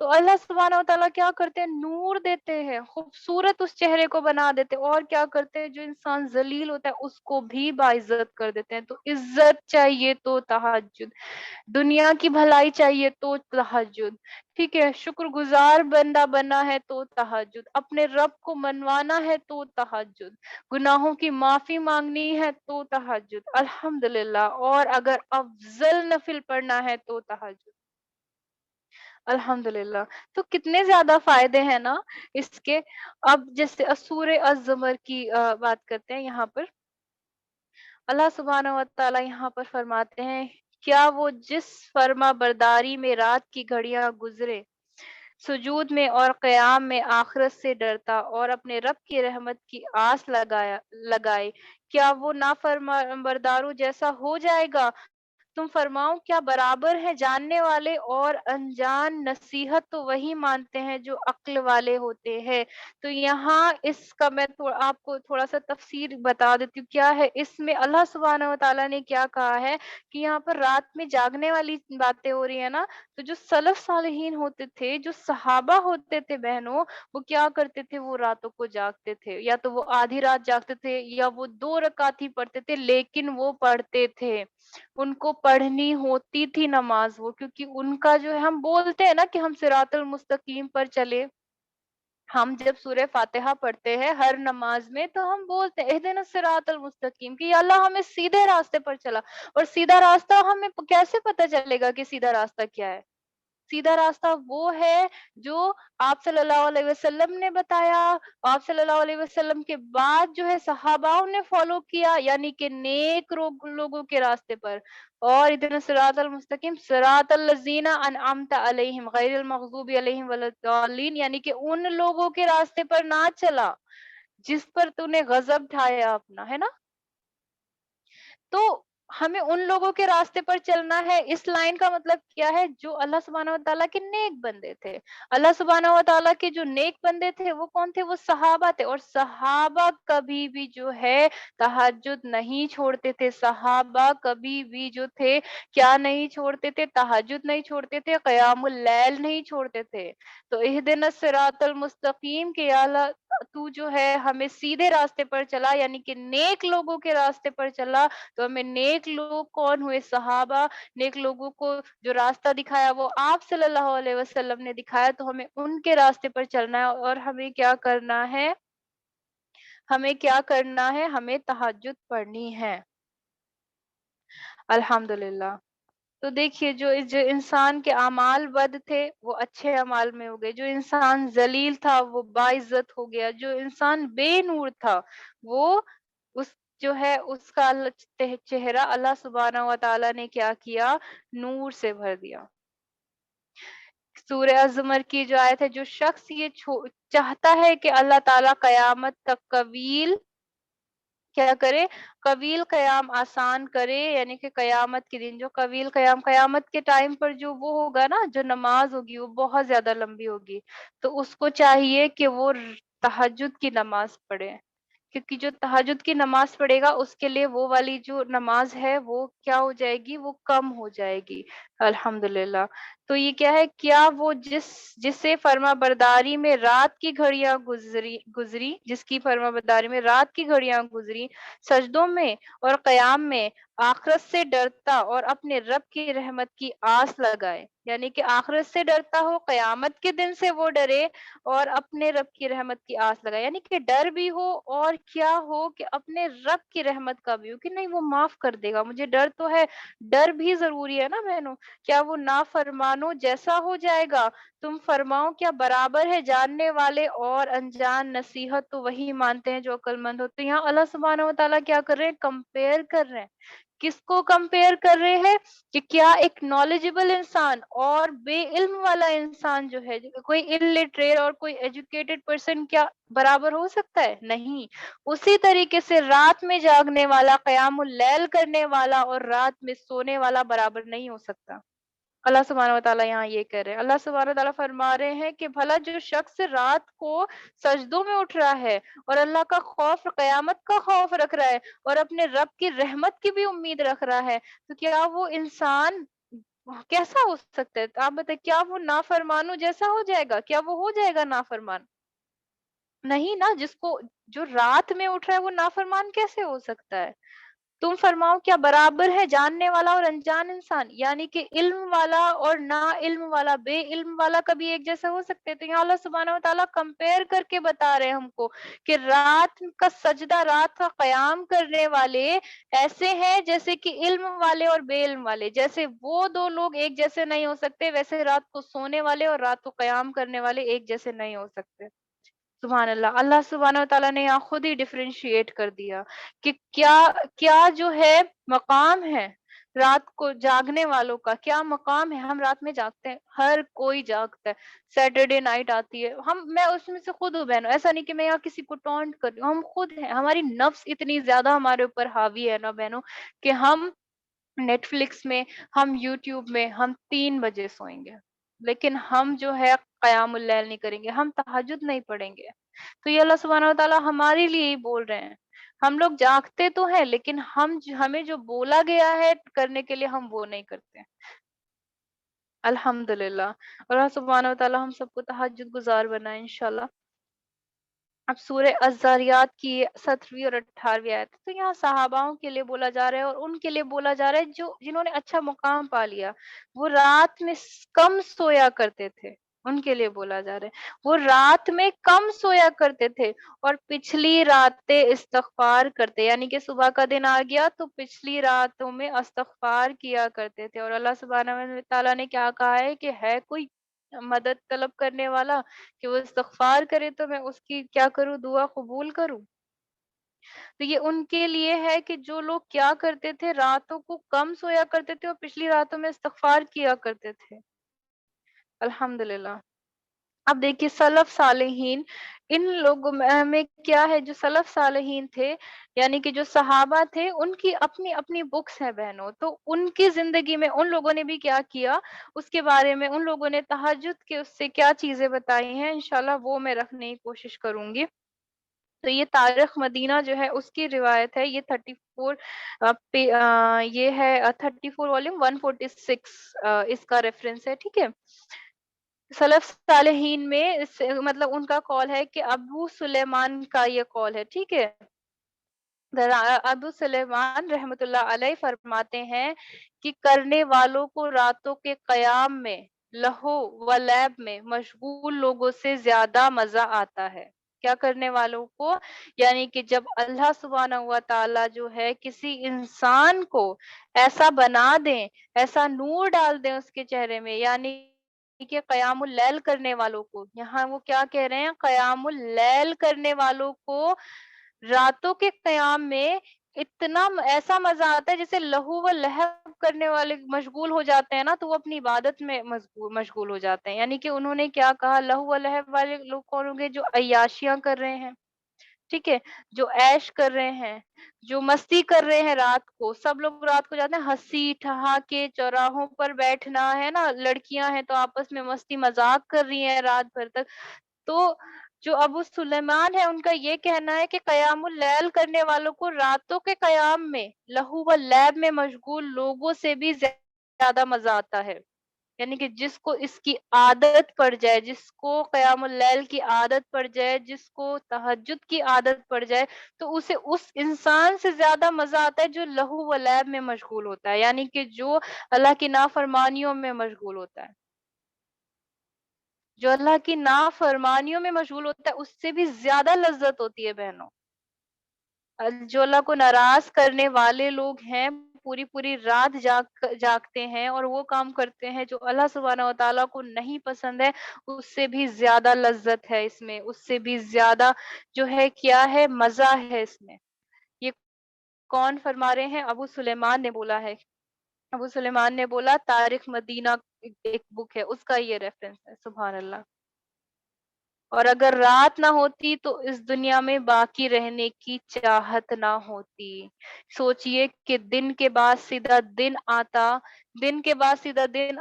تو اللہ سبحانہ و تعالیٰ کیا کرتے ہیں؟ نور دیتے ہیں، خوبصورت اس چہرے کو بنا دیتے ہیں، اور کیا کرتے ہیں؟ جو انسان ذلیل ہوتا ہے اس کو بھی باعزت کر دیتے ہیں۔ تو عزت چاہیے تو تہجد، دنیا کی بھلائی چاہیے تو تہجد، ٹھیک ہے، شکر گزار بندہ بنا ہے تو تہجد، اپنے رب کو منوانا ہے تو تہجد، گناہوں کی معافی مانگنی ہے تو تہجد، الحمدللہ، اور اگر افضل نفل پڑھنا ہے تو تہجد، الحمدللہ۔ تو کتنے زیادہ فائدے ہیں نا اس کے۔ اب جیسے سورہ الزمر کی بات کرتے ہیں، یہاں پر اللہ سبحانہ و تعالیٰ یہاں پر فرماتے ہیں، کیا وہ جس فرما برداری میں رات کی گھڑیاں گزرے، سجود میں اور قیام میں آخرت سے ڈرتا اور اپنے رب کی رحمت کی آس لگائے، کیا وہ نافرما برداروں جیسا ہو جائے گا؟ تم فرماؤ کیا برابر ہے جاننے والے اور انجان؟ نصیحت تو وہی مانتے ہیں جو عقل والے ہوتے ہیں۔ تو یہاں اس کا میں آپ کو تھوڑا سا تفسیر بتا دیتی ہوں، کیا ہے اس میں اللہ سبحانہ و تعالیٰ نے کیا کہا ہے کہ یہاں پر رات میں جاگنے والی باتیں ہو رہی ہیں نا، تو جو سلف صالحین ہوتے تھے، جو صحابہ ہوتے تھے بہنوں، وہ کیا کرتے تھے؟ وہ راتوں کو جاگتے تھے، یا تو وہ آدھی رات جاگتے تھے یا وہ 2 رکعت ہی پڑھتے تھے، لیکن وہ پڑھتے تھے، ان کو پڑھنی ہوتی تھی نماز وہ، کیونکہ ان کا جو ہے، ہم بولتے ہیں نا کہ ہم صراط المستقیم پر چلے، ہم جب سورہ فاتحہ پڑھتے ہیں ہر نماز میں تو ہم بولتے ہیں اہدنا الصراط المستقیم، کہ یا اللہ ہمیں سیدھے راستے پر چلا۔ اور سیدھا راستہ ہمیں کیسے پتا چلے گا کہ سیدھا راستہ کیا ہے؟ سیدھا راستہ وہ ہے جو آپ صلی اللہ علیہ وسلم نے بتایا، آپ صلی اللہ علیہ وسلم کے بعد جو ہے صحاباؤں نے فالو کیا، یعنی کہ نیک لوگوں کے راستے پر۔ اور ادھر صراط المستقیم، صراط الذین انعمت علیہم غیر المغضوب علیہم ولا الضالین، یعنی کہ ان لوگوں کے راستے پر نہ چلا جس پر تو نے غضب ڈھایا اپنا، ہے نا؟ تو ہمیں ان لوگوں کے راستے پر چلنا ہے۔ اس لائن کا مطلب کیا ہے؟ جو اللہ سبحانہ و تعالیٰ کے نیک بندے تھے، اللہ سبحانہ و تعالیٰ کے جو نیک بندے تھے وہ کون تھے؟ وہ صحابہ تھے، اور صحابہ کبھی بھی جو ہے تہجد نہیں چھوڑتے تھے، صحابہ کبھی بھی جو تھے کیا نہیں چھوڑتے تھے؟ تہجد نہیں چھوڑتے تھے، قیام اللیل نہیں چھوڑتے تھے۔ تو اہدنا الصراط المستقیم کے اللہ، تو جو ہے ہمیں سیدھے راستے پر چلا، یعنی کہ نیک لوگوں کے راستے پر چلا۔ تو ہمیں نیک لوگ کون ہوئے؟ صحابہ۔ نیک لوگوں کو جو راستہ دکھایا وہ آپ صلی اللہ علیہ وسلم نے دکھایا، تو ہمیں ان کے راستے پر چلنا ہے، اور ہمیں کیا کرنا ہے؟ ہمیں کیا کرنا ہے؟ ہمیں تہجد پڑھنی ہے، الحمدللہ۔ تو دیکھیے، جو انسان کے اعمال بد تھے وہ اچھے اعمال میں ہو گئے، جو انسان ذلیل تھا وہ باعزت ہو گیا، جو انسان بے نور تھا وہ اس جو ہے اس کا چہرہ اللہ سبحانہ و تعالیٰ نے کیا کیا؟ نور سے بھر دیا۔ سورہ الزمر کی جو آیت ہے، جو شخص یہ چاہتا ہے کہ اللہ تعالیٰ قیامت تک کیا کرے؟ قویل قیام آسان کرے، یعنی کہ قیامت کے دن جو قویل قیام، قیامت کے ٹائم پر جو وہ ہوگا نا، جو نماز ہوگی وہ بہت زیادہ لمبی ہوگی، تو اس کو چاہیے کہ وہ تہجد کی نماز پڑھے، کیونکہ جو تہجد کی نماز پڑھے گا اس کے لیے وہ والی جو نماز ہے وہ کیا ہو جائے گی؟ وہ کم ہو جائے گی، الحمدللہ۔ تو یہ کیا ہے؟ کیا وہ جسے فرما برداری میں رات کی گھڑیاں گزری، جس کی فرما برداری میں رات کی گھڑیاں گزری، سجدوں میں اور قیام میں آخرت سے ڈرتا اور اپنے رب کی رحمت کی آس لگائے، یعنی کہ آخرت سے ڈرتا ہو، قیامت کے دن سے وہ ڈرے، اور اپنے رب کی رحمت کی آس لگائے، یعنی کہ ڈر بھی ہو اور کیا ہو کہ اپنے رب کی رحمت کا بھی ہو کہ نہیں وہ معاف کر دے گا، مجھے ڈر تو ہے۔ ڈر بھی ضروری ہے نا بہنوں۔ کیا وہ نافرمانوں جیسا ہو جائے گا؟ تم فرماؤ کیا برابر ہے جاننے والے اور انجان؟ نصیحت تو وہی مانتے ہیں جو عقل مند ہوتے ہیں۔ یہاں اللہ سبحانہ و تعالیٰ کیا کر رہے ہیں؟ کمپیئر کر رہے ہیں۔ کس کو کمپیئر کر رہے ہیں؟ کہ کیا ایک نالجبل انسان اور بے علم والا انسان جو ہے، کوئی الٹریٹ اور کوئی ایجوکیٹڈ پرسن کیا برابر ہو سکتا ہے؟ نہیں۔ اسی طریقے سے رات میں جاگنے والا، قیام اللیل کرنے والا اور رات میں سونے والا برابر نہیں ہو سکتا۔ اللہ سبحانہ و تعالیٰ یہاں یہ کہہ رہے ہیں، اللہ سبحانہ و تعالیٰ فرما رہے ہیں کہ بھلا جو شخص رات کو سجدوں میں اٹھ رہا ہے اور اللہ کا خوف، قیامت کا خوف رکھ رہا ہے اور اپنے رب کی رحمت کی بھی امید رکھ رہا ہے، تو کیا وہ انسان کیسا ہو سکتا ہے؟ آپ بتائیں، کیا وہ نافرمانوں جیسا ہو جائے گا؟ کیا وہ ہو جائے گا نافرمان؟ نہیں نا، جو رات میں اٹھ رہا ہے وہ نافرمان کیسے ہو سکتا ہے؟ تم فرماؤ، کیا برابر ہے جاننے والا اور انجان انسان؟ یعنی کہ علم والا اور نا علم والا، بے علم والا کبھی ایک جیسا ہو سکتے ہیں؟ تو یہاں اللہ سبحانہ و تعالیٰ کمپیئر کر کے بتا رہے ہیں ہم کو کہ رات کا سجدہ، رات کا قیام کرنے والے ایسے ہیں جیسے کہ علم والے اور بے علم والے، جیسے وہ دو لوگ ایک جیسے نہیں ہو سکتے، ویسے رات کو سونے والے اور رات کو قیام کرنے والے ایک جیسے نہیں ہو سکتے۔ سبحان اللہ، اللہ سبحانہ و تعالیٰ نے یہاں خود ہی ڈفرینشیٹ کر دیا کہ کیا کیا جو ہے مقام ہے رات کو جاگنے والوں کا، کیا مقام ہے۔ ہم رات میں جاگتے ہیں، ہر کوئی جاگتا ہے۔ سیٹرڈے نائٹ آتی ہے، میں اس میں سے خود ہوں بہنوں، ایسا نہیں کہ میں یہاں کسی کو ٹونٹ کر رہی ہوں، ہم خود ہیں۔ ہماری نفس اتنی زیادہ ہمارے اوپر حاوی ہے نا بہنوں، کہ ہم نیٹ فلکس میں، ہم یوٹیوب میں، ہم 3 بجے سوئیں گے، لیکن ہم جو ہے قیام اللیل نہیں کریں گے، ہم تہجد نہیں پڑھیں گے۔ تو یہ اللہ سبحانہ و تعالیٰ ہمارے لیے ہی بول رہے ہیں۔ ہم لوگ جاگتے تو ہیں، لیکن ہمیں جو بولا گیا ہے کرنے کے لیے، ہم وہ نہیں کرتے۔ الحمدللہ، اللہ سبحانہ و تعالیٰ ہم سب کو تہجد گزار بنائے انشاءاللہ۔ اب سورہ الذاریات کی 17ویں اور 18ویں آیت، تو یہاں صحاباؤں کے لیے بولا جا رہا ہے، اور ان کے لیے بولا جا رہا ہے جنہوں نے اچھا مقام پا لیا، وہ رات میں کم سویا کرتے تھے، ان کے لیے بولا جا رہا ہے۔ وہ رات میں کم سویا کرتے تھے اور پچھلی راتیں استغفار کرتے، یعنی کہ صبح کا دن آ گیا تو پچھلی راتوں میں استغفار کیا کرتے تھے۔ اور اللہ سبحانہ و تعالیٰ نے کیا کہا ہے کہ ہے کوئی مدد طلب کرنے والا کہ وہ استغفار کرے تو میں اس کی کیا کروں، دعا قبول کروں۔ تو یہ ان کے لیے ہے کہ جو لوگ کیا کرتے تھے، راتوں کو کم سویا کرتے تھے اور پچھلی راتوں میں استغفار کیا کرتے تھے۔ الحمدللہ۔ اب دیکھیے سلف صالحین، ان لوگوں میں کیا ہے، جو سلف صالحین تھے، یعنی کہ جو صحابہ تھے، ان کی اپنی اپنی بکس ہیں بہنوں، تو ان کی زندگی میں ان لوگوں نے بھی کیا کیا، اس کے بارے میں ان لوگوں نے تہجد کے اس سے کیا چیزیں بتائی ہیں، انشاءاللہ وہ میں رکھنے کی کوشش کروں گی۔ تو یہ تاریخ مدینہ جو ہے اس کی روایت ہے، یہ 34 یہ ہے 34 والیوم 146 اس کا ریفرنس ہے، ٹھیک ہے۔ سلف صالحین میں مطلب ان کا قول ہے کہ ابو سلیمان کا یہ قول ہے، ٹھیک ہے۔ ابو سلیمان رحمۃ اللہ علیہ فرماتے ہیں کہ کرنے والوں کو راتوں کے قیام میں، لہو و لیب میں مشغول لوگوں سے زیادہ مزہ آتا ہے۔ کیا کرنے والوں کو؟ یعنی کہ جب اللہ سبحانہ و تعالیٰ جو ہے کسی انسان کو ایسا بنا دیں، ایسا نور ڈال دیں اس کے چہرے میں، یعنی کہ قیام اللیل کرنے والوں کو، یہاں وہ کیا کہہ رہے ہیں، قیام اللیل کرنے والوں کو راتوں کے قیام میں اتنا ایسا مزہ آتا ہے جیسے لہو و لہب کرنے والے مشغول ہو جاتے ہیں نا، تو وہ اپنی عبادت میں مشغول ہو جاتے ہیں۔ یعنی کہ انہوں نے کیا کہا، لہو و لہب والے لوگ کون ہوں گے؟ جو عیاشیاں کر رہے ہیں، ٹھیک ہے، جو عیش کر رہے ہیں، جو مستی کر رہے ہیں رات کو۔ سب لوگ رات کو جاتے ہیں، ہنسی ٹھہاکے چوراہوں پر بیٹھنا ہے نا، لڑکیاں ہیں تو آپس میں مستی مذاق کر رہی ہیں رات بھر تک۔ تو جو ابو سلیمان ہے ان کا یہ کہنا ہے کہ قیام اللیل کرنے والوں کو راتوں کے قیام میں، لہو و لیب میں مشغول لوگوں سے بھی زیادہ مزہ آتا ہے۔ یعنی کہ جس کو اس کی عادت پڑ جائے، جس کو قیام اللیل کی عادت پڑ جائے، جس کو تہجد کی عادت پڑ جائے، تو اسے اس انسان سے زیادہ مزہ آتا ہے جو لہو و لیب میں مشغول ہوتا ہے، یعنی کہ جو اللہ کی نافرمانیوں میں مشغول ہوتا ہے۔ جو اللہ کی نافرمانیوں میں مشغول ہوتا ہے اس سے بھی زیادہ لذت ہوتی ہے بہنوں۔ جو اللہ کو ناراض کرنے والے لوگ ہیں، پوری پوری رات جاگتے ہیں اور وہ کام کرتے ہیں جو اللہ سبحانہ و تعالیٰ کو نہیں پسند ہے، اس سے بھی زیادہ لذت ہے اس میں، اس سے بھی زیادہ جو ہے کیا ہے، مزہ ہے اس میں۔ یہ کون فرما رہے ہیں؟ ابو سلیمان نے بولا ہے۔ ابو سلیمان نے بولا، تاریخ مدینہ ایک بک ہے، اس کا یہ ریفرنس ہے۔ سبحان اللہ۔ اور اگر رات نہ ہوتی تو اس دنیا میں باقی رہنے کی چاہت نہ ہوتی۔ سوچئے کہ دن کے بعد سیدھا دن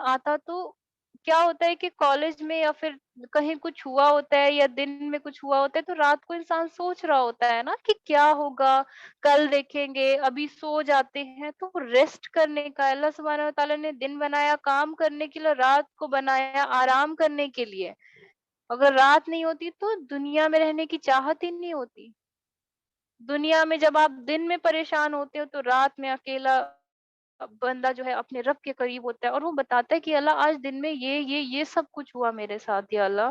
آتا تو کیا ہوتا ہے کہ کالج میں یا پھر کہیں کچھ ہوا ہوتا ہے یا دن میں کچھ ہوا ہوتا ہے تو رات کو انسان سوچ رہا ہوتا ہے نا کہ کیا ہوگا، کل دیکھیں گے، ابھی سو جاتے ہیں. تو ریسٹ کرنے کا اللہ سبحانہ وتعالیٰ نے دن بنایا کام کرنے کے لیے، رات کو بنایا آرام کرنے کے لیے. اگر رات نہیں ہوتی تو دنیا میں رہنے کی چاہت ہی نہیں ہوتی. دنیا میں جب آپ دن میں پریشان ہوتے ہو تو رات میں اکیلا بندہ جو ہے اپنے رب کے قریب ہوتا ہے اور وہ بتاتا ہے کہ اللہ آج دن میں یہ سب کچھ ہوا میرے ساتھ، یا اللہ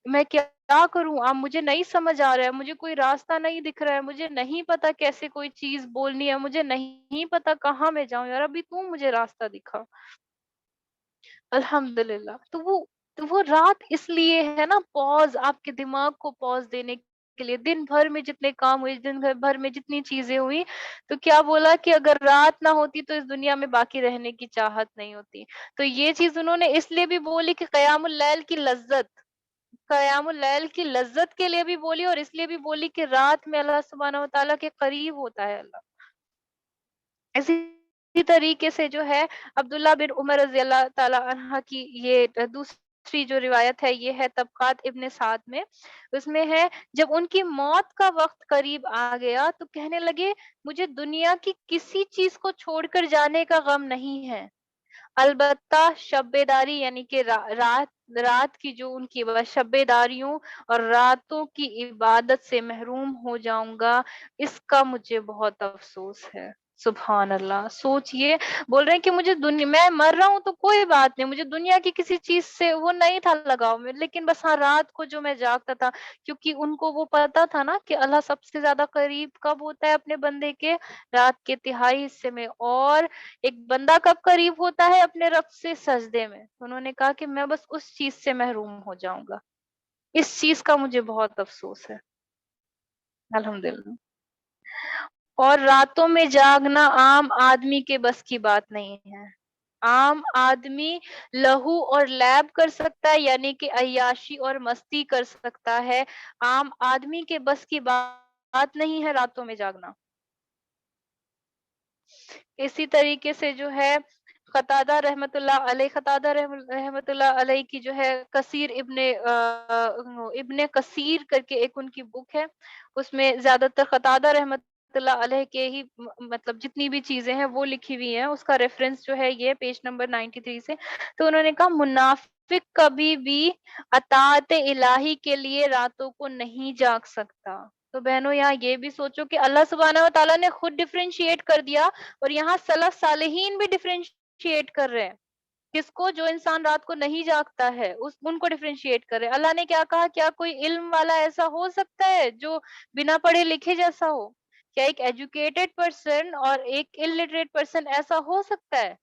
میں کیا کروں، اب مجھے نہیں سمجھ آ رہا ہے، مجھے کوئی راستہ نہیں دکھ رہا ہے، مجھے نہیں پتا کیسے کوئی چیز بولنی ہے، مجھے نہیں پتا کہاں میں جاؤں، یا ربی تو مجھے راستہ دکھا. الحمدللہ. تو وہ رات اس لیے ہے نا، پوز، آپ کے دماغ کو پوز دینے کے لیے. دن بھر میں جتنے کام ہوئے، دن بھر میں جتنی چیزیں ہوئی، تو کیا بولا کہ اگر رات نہ ہوتی تو اس دنیا میں باقی رہنے کی چاہت نہیں ہوتی. تو یہ چیز انہوں نے اس لیے بھی بولی کہ قیام اللیل کی لذت، قیام اللیل کی لذت کے لیے بھی بولی، اور اس لیے بھی بولی کہ رات میں اللہ سبحانہ وتعالیٰ کے قریب ہوتا ہے اللہ. اسی طریقے سے جو ہے عبداللہ بن عمر رضی اللہ تعالی عنہ کی یہ دوسری جو روایت ہے، یہ ہے طبقات ابن سعد میں. اس میں ہے جب ان کی موت کا وقت قریب آ گیا تو کہنے لگے مجھے دنیا کی کسی چیز کو چھوڑ کر جانے کا غم نہیں ہے، البتہ شب بیداری یعنی کہ رات کی جو ان کی شب بیداریوں اور راتوں کی عبادت سے محروم ہو جاؤں گا، اس کا مجھے بہت افسوس ہے. سبحان اللہ. سوچئے، بول رہے ہیں کہ مجھے میں مر رہا ہوں تو کوئی بات نہیں، مجھے دنیا کی کسی چیز سے وہ نہیں تھا لگاؤ میں، لیکن بس ہاں رات کو جو میں جاگتا تھا، کیونکہ ان کو وہ پتا تھا نا کہ اللہ سب سے زیادہ قریب کب ہوتا ہے اپنے بندے کے، رات کے تہائی حصے میں. اور ایک بندہ کب قریب ہوتا ہے اپنے رب سے؟ سجدے میں. انہوں نے کہا کہ میں بس اس چیز سے محروم ہو جاؤں گا، اس چیز کا مجھے بہت افسوس ہے. الحمدللہ. اور راتوں میں جاگنا عام آدمی کے بس کی بات نہیں ہے. عام آدمی لہو اور لیب کر سکتا ہے، یعنی کہ عیاشی اور مستی کر سکتا ہے. عام آدمی کے بس کی بات نہیں ہے راتوں میں جاگنا. اسی طریقے سے جو ہے قتادہ رحمت اللہ علیہ، رحمت اللہ علیہ کی جو ہے کثیر ابن کثیر کر کے ایک ان کی بک ہے، اس میں زیادہ تر قتادہ رحمت اللہ علیہ کے ہی مطلب جتنی بھی چیزیں ہیں وہ لکھی ہوئی ہیں. اس کا ریفرنس جو ہے یہ پیج نمبر 93 سے. تو انہوں نے کہا منافق کبھی بھی اطاعت الہی کے لیے راتوں کو نہیں جاگ سکتا. تو بہنوں یہاں یہ بھی سوچو کہ اللہ سبحانہ و تعالیٰ نے خود ڈفرینشیٹ کر دیا، اور یہاں سلف صالحین بھی ڈفرینشیٹ کر رہے ہیں. کس کو؟ جو انسان رات کو نہیں جاگتا ہے، ان کو ڈفرینشیٹ کر رہے ہیں. اللہ نے کیا کہا؟ کیا کوئی علم والا ایسا ہو سکتا ہے جو بنا پڑھے لکھے جیسا ہو؟ کیا ایک ایجوکیٹڈ پرسن اور ایک الٹریٹ پرسن ایسا ہو سکتا ہے؟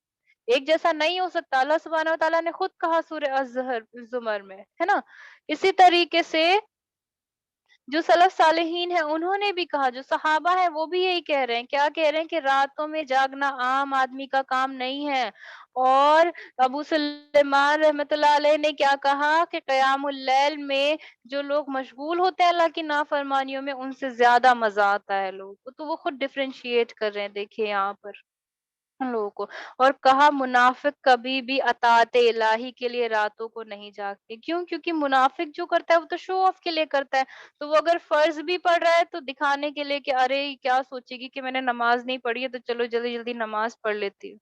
ایک جیسا نہیں ہو سکتا. اللہ سبحانہ و تعالیٰ نے خود کہا سورہ الزمر میں، ہے نا. اسی طریقے سے جو سلف صالحین ہیں انہوں نے بھی کہا، جو صحابہ ہیں وہ بھی یہی کہہ رہے ہیں. کیا کہہ رہے ہیں؟ کہ راتوں میں جاگنا عام آدمی کا کام نہیں ہے. اور ابو سلیمان رحمت اللہ علیہ نے کیا کہا کہ قیام اللیل میں جو لوگ مشغول ہوتے ہیں اللہ کی نافرمانیوں میں، ان سے زیادہ مزہ آتا ہے لوگوں کو. تو وہ خود ڈفرینشیٹ کر رہے ہیں، دیکھیں یہاں پر ان لوگوں کو. اور کہا منافق کبھی بھی اطاعت الہی کے لیے راتوں کو نہیں جاگتے. کیوں؟ کیونکہ منافق جو کرتا ہے وہ تو شو آف کے لیے کرتا ہے. تو وہ اگر فرض بھی پڑھ رہا ہے تو دکھانے کے لیے کہ ارے کیا سوچے گی کہ میں نے نماز نہیں پڑھی ہے تو چلو جلدی جلدی نماز پڑھ لیتی ہوں.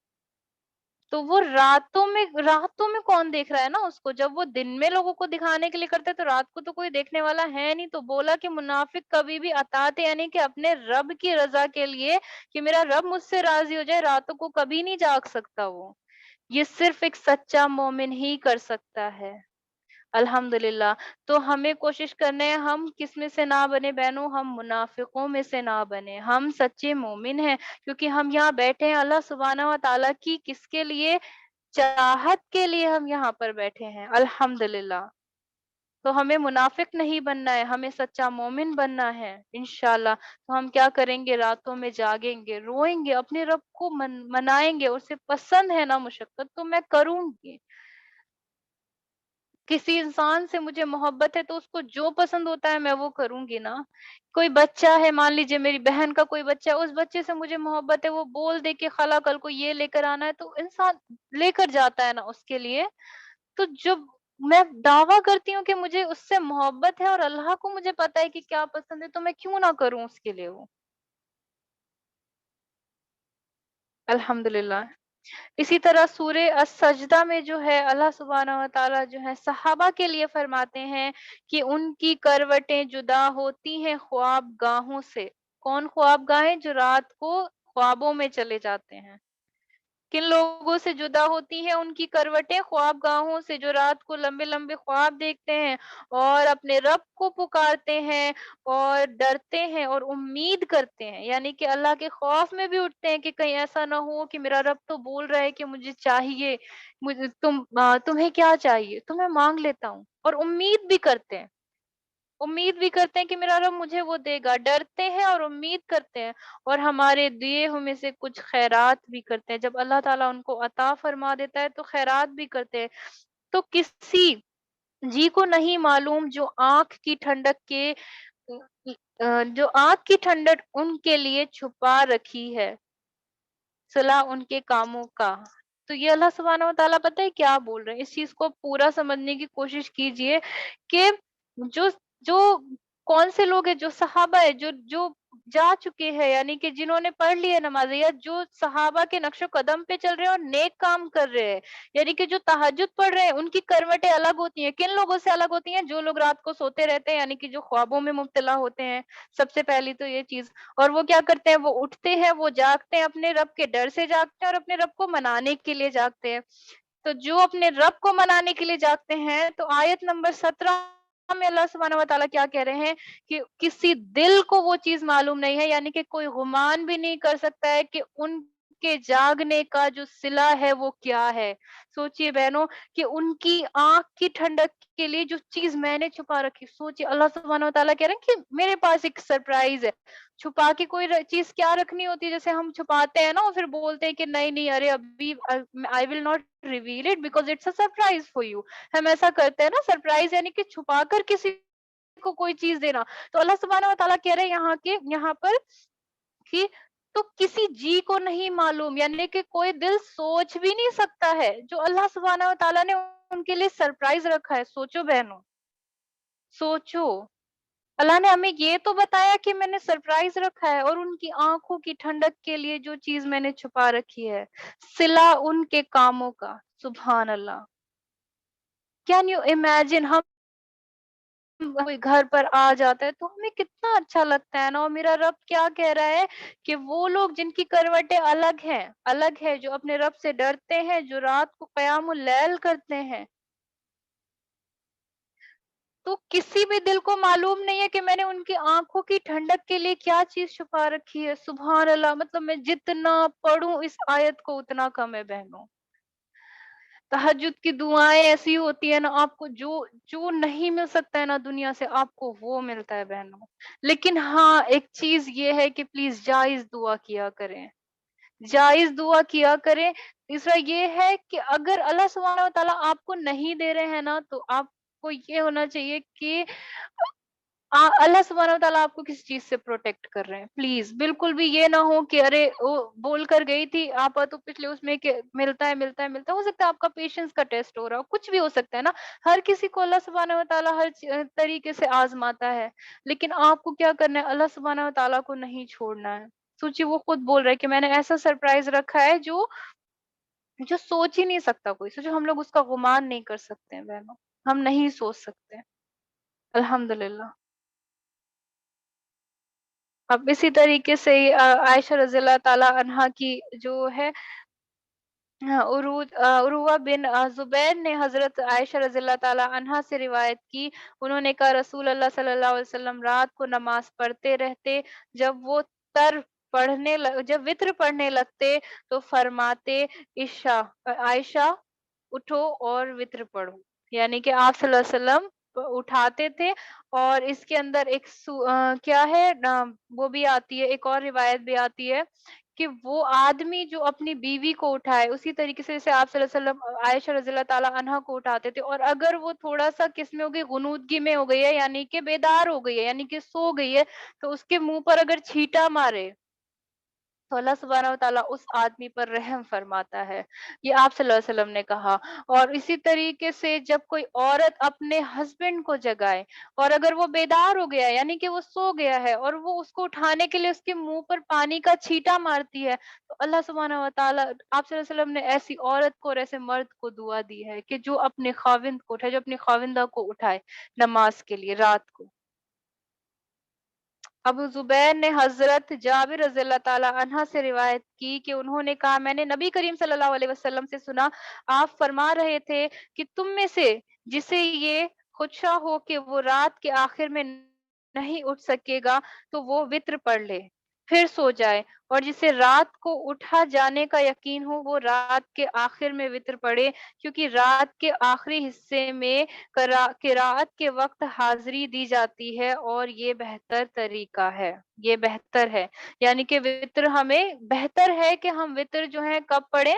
تو وہ راتوں میں کون دیکھ رہا ہے نا اس کو؟ جب وہ دن میں لوگوں کو دکھانے کے لیے کرتے تو رات کو تو کوئی دیکھنے والا ہے نہیں. تو بولا کہ منافق کبھی بھی اطاعت یعنی کہ اپنے رب کی رضا کے لیے، کہ میرا رب مجھ سے راضی ہو جائے، راتوں کو کبھی نہیں جاگ سکتا. وہ یہ صرف ایک سچا مومن ہی کر سکتا ہے. الحمدللہ. تو ہمیں کوشش کرنے ہیں ہم کس میں سے نہ بنے بہنوں، ہم منافقوں میں سے نہ بنے، ہم سچے مومن ہیں. کیونکہ ہم یہاں بیٹھے ہیں اللہ سبحانہ و تعالیٰ کی کس کے لیے؟ چاہت کے لیے ہم یہاں پر بیٹھے ہیں. الحمدللہ. تو ہمیں منافق نہیں بننا ہے، ہمیں سچا مومن بننا ہے انشاءاللہ. تو ہم کیا کریں گے؟ راتوں میں جاگیں گے، روئیں گے، اپنے رب کو منائیں گے. اسے پسند ہے نا مشقت، تو میں کروں گی. کسی انسان سے مجھے محبت ہے تو اس کو جو پسند ہوتا ہے میں وہ کروں گی نا. کوئی بچہ ہے، مان لیجیے میری بہن کا کوئی بچہ ہے، اس بچے سے مجھے محبت ہے، وہ بول دے کہ خالہ کل کو یہ لے کر آنا ہے، تو انسان لے کر جاتا ہے نا اس کے لیے. تو جب میں دعویٰ کرتی ہوں کہ مجھے اس سے محبت ہے اور اللہ کو مجھے پتا ہے کہ کیا پسند ہے، تو میں کیوں نہ کروں اس کے لیے وہ؟ الحمدللہ۔ اسی طرح سورہ السجدہ میں جو ہے اللہ سبحانہ و تعالیٰ جو ہے صحابہ کے لیے فرماتے ہیں کہ ان کی کروٹیں جدا ہوتی ہیں خواب گاہوں سے۔ کون خواب گاہیں؟ جو رات کو خوابوں میں چلے جاتے ہیں۔ کن لوگوں سے جدا ہوتی ہیں ان کی کروٹیں؟ خواب گاہوں سے، جو رات کو لمبے لمبے خواب دیکھتے ہیں اور اپنے رب کو پکارتے ہیں اور ڈرتے ہیں اور امید کرتے ہیں، یعنی کہ اللہ کے خوف میں بھی اٹھتے ہیں کہ کہیں ایسا نہ ہو کہ میرا رب تو بول رہا ہے کہ مجھے چاہیے، تمہیں کیا چاہیے تو میں مانگ لیتا ہوں، اور امید بھی کرتے ہیں، امید بھی کرتے ہیں کہ میرا رب مجھے وہ دے گا، ڈرتے ہیں اور امید کرتے ہیں، اور ہمارے دیے ہوئے میں سے کچھ خیرات بھی کرتے ہیں۔ جب اللہ تعالیٰ ان کو عطا فرما دیتا ہے تو خیرات بھی کرتے ہیں۔ تو کسی جی کو نہیں معلوم جو آنکھ کی ٹھنڈک کے جو آنکھ کی ٹھنڈک ان کے لیے چھپا رکھی ہے، صلاح ان کے کاموں کا۔ تو یہ اللہ سبحانہ و تعالیٰ پتہ ہے کیا بول رہے ہیں، اس چیز کو پورا سمجھنے کی کوشش کیجئے کہ جو جو کون سے لوگ ہیں، جو صحابہ ہے، جو جا چکے ہیں، یعنی کہ جنہوں نے پڑھ لی ہے نمازیں، یا جو صحابہ کے نقش و قدم پہ چل رہے ہیں اور نیک کام کر رہے ہیں، یعنی کہ جو تہجد پڑھ رہے ہیں، ان کی کروٹیں الگ ہوتی ہیں۔ کن لوگوں سے الگ ہوتی ہیں؟ جو لوگ رات کو سوتے رہتے ہیں، یعنی کہ جو خوابوں میں مبتلا ہوتے ہیں، سب سے پہلی تو یہ چیز۔ اور وہ کیا کرتے ہیں؟ وہ اٹھتے ہیں، وہ جاگتے ہیں، اپنے رب کے ڈر سے جاگتے ہیں اور اپنے رب کو منانے کے لیے جاگتے ہیں۔ تو جو اپنے رب کو منانے کے لیے جاگتے ہیں، تو آیت نمبر 17 میں اللہ سبحانہ و تعالیٰ کیا کہہ رہے ہیں کہ کسی دل کو وہ چیز معلوم نہیں ہے، یعنی کہ کوئی گمان بھی نہیں کر سکتا ہے کہ ان کے جاگنے کا جو صلہ ہے وہ کیا ہے۔ سوچئے بہنوں کہ ان کی آنکھ کی ٹھنڈک کے لیے جو چیز میں نے چھپا رکھی، سوچئے اللہ سبحانہ و تعالیٰ کہہ رہے ہیں کہ میرے پاس ایک سرپرائز ہے۔ چھپا کے کوئی چیز کیا رکھنی ہوتی ہے؟ جیسے ہم چھپاتے ہیں نا اور پھر بولتے ہیں کہ نہیں نہیں، ارے ابھی I will not reveal it because it's a surprise for you۔ ہم ایسا کرتے ہیں نا، سرپرائز یعنی کہ چھپا کر کسی کو کوئی چیز دینا۔ تو اللہ سبحانہ و تعالیٰ کہہ رہے ہیں یہاں پر کہ تو کسی جی کو نہیں معلوم، یعنی کہ کوئی دل سوچ بھی نہیں سکتا ہے جو اللہ سبحانہ و تعالیٰ نے ان کے لیے سرپرائز رکھا ہے۔ سوچو بہنوں، سوچو، اللہ نے ہمیں یہ تو بتایا کہ میں نے سرپرائز رکھا ہے، اور ان کی آنکھوں کی ٹھنڈک کے لیے جو چیز میں نے چھپا رکھی ہے، صلہ ان کے کاموں کا۔ سبحان اللہ، کین یو امیجن؟ ہم کوئی گھر پر آ جاتا ہے تو ہمیں کتنا اچھا لگتا ہے نا، اور میرا رب کیا کہہ رہا ہے کہ وہ لوگ جن کی کروٹیں الگ ہے، جو اپنے رب سے ڈرتے ہیں، جو رات کو قیام اللیل کرتے ہیں، تو کسی بھی دل کو معلوم نہیں ہے کہ میں نے ان کی آنکھوں کی ٹھنڈک کے لیے کیا چیز چھپا رکھی ہے۔ سبحان اللہ، مطلب میں جتنا پڑھوں اس آیت کو اتنا کم ہے بہنوں۔ تہجد کی دعائیں ایسی ہوتی ہے نا، آپ کو جو نہیں مل سکتا ہے نا دنیا سے، آپ کو وہ ملتا ہے بہنوں۔ لیکن ہاں ایک چیز یہ ہے کہ پلیز جائز دعا کیا کریں، جائز دعا کیا کریں۔ تیسرا یہ ہے کہ اگر اللہ سبحانہ و تعالیٰ آپ کو نہیں دے رہے ہیں نا، تو آپ کو یہ ہونا چاہیے کہ اللہ سبحانہ و تعالیٰ آپ کو کسی چیز سے پروٹیکٹ کر رہے ہیں۔ پلیز بالکل بھی یہ نہ ہو کہ ارے وہ بول کر گئی تھی آپ تو پچھلے اس میں کہ ملتا ہے، ہو سکتا ہے آپ کا پیشنس کا ٹیسٹ ہو رہا ہو، کچھ بھی ہو سکتا ہے نا۔ ہر کسی کو اللہ سبحانہ و تعالیٰ ہر طریقے سے آزماتا ہے، لیکن آپ کو کیا کرنا ہے؟ اللہ سبحانہ و تعالیٰ کو نہیں چھوڑنا ہے۔ سوچیے وہ خود بول رہا ہے کہ میں نے ایسا سرپرائز رکھا ہے جو سوچ ہی نہیں سکتا کوئی۔ سوچو ہم لوگ اس کا گمان نہیں کر سکتے ہیں بہنوں، ہم نہیں سوچ سکتے۔ الحمدللہ۔ اب اسی طریقے سے عائشہ رضی اللہ تعالی عنہا کی جو ہے عروہ بن زبیر نے حضرت عائشہ رضی اللہ تعالی عنہا سے روایت کی، انہوں نے کہا رسول اللہ صلی اللہ علیہ وسلم رات کو نماز پڑھتے رہتے، جب وتر پڑھنے لگتے تو فرماتے عائشہ اٹھو اور وتر پڑھو، یعنی کہ آپ صلی اللہ علیہ وسلم اٹھاتے تھے۔ اور اس کے اندر ایک کیا ہے وہ بھی آتی ہے، ایک اور روایت بھی آتی ہے کہ وہ آدمی جو اپنی بیوی کو اٹھائے، اسی طریقے سے جیسے آپ صلی اللہ علیہ وسلم عائشہ رضی اللہ تعالی عنہا کو اٹھاتے تھے، اور اگر وہ تھوڑا سا کس میں ہو گئی، غنودگی میں ہو گئی ہے، یعنی کہ بیدار ہو گئی ہے، یعنی کہ سو گئی ہے، تو اس کے منہ پر اگر چھینٹا مارے تو اللہ سبحانہ و تعالیٰ اس آدمی پر رحم فرماتا ہے، یہ آپ صلی اللہ علیہ وسلم نے کہا۔ اور اسی طریقے سے جب کوئی عورت اپنے ہسبینڈ کو جگائے اور اگر وہ بیدار ہو گیا ہے، یعنی کہ وہ سو گیا ہے اور وہ اس کو اٹھانے کے لیے اس کے منہ پر پانی کا چھینٹا مارتی ہے، تو اللہ سبحانہ و تعالیٰ آپ صلی اللہ علیہ وسلم نے ایسی عورت کو اور ایسے مرد کو دعا دی ہے کہ جو اپنے خاوند کو اٹھائے، جو اپنی خاوندہ کو اٹھائے نماز کے لیے رات کو۔ ابو زبیر نے حضرت جابر رضی اللہ تعالی عنہ سے روایت کی کہ انہوں نے کہا، میں نے نبی کریم صلی اللہ علیہ وسلم سے سنا، آپ فرما رہے تھے کہ تم میں سے جسے یہ خدشہ ہو کہ وہ رات کے آخر میں نہیں اٹھ سکے گا تو وہ وتر پڑھ لے پھر سو جائے، اور جسے رات کو اٹھا جانے کا یقین ہو وہ رات کے آخر میں وتر پڑھے، کیونکہ رات کے آخری حصے میں قرات کے وقت حاضری دی جاتی ہے اور یہ بہتر طریقہ ہے، یہ بہتر ہے۔ یعنی کہ وتر ہمیں بہتر ہے کہ ہم وتر جو ہے کب پڑھیں؟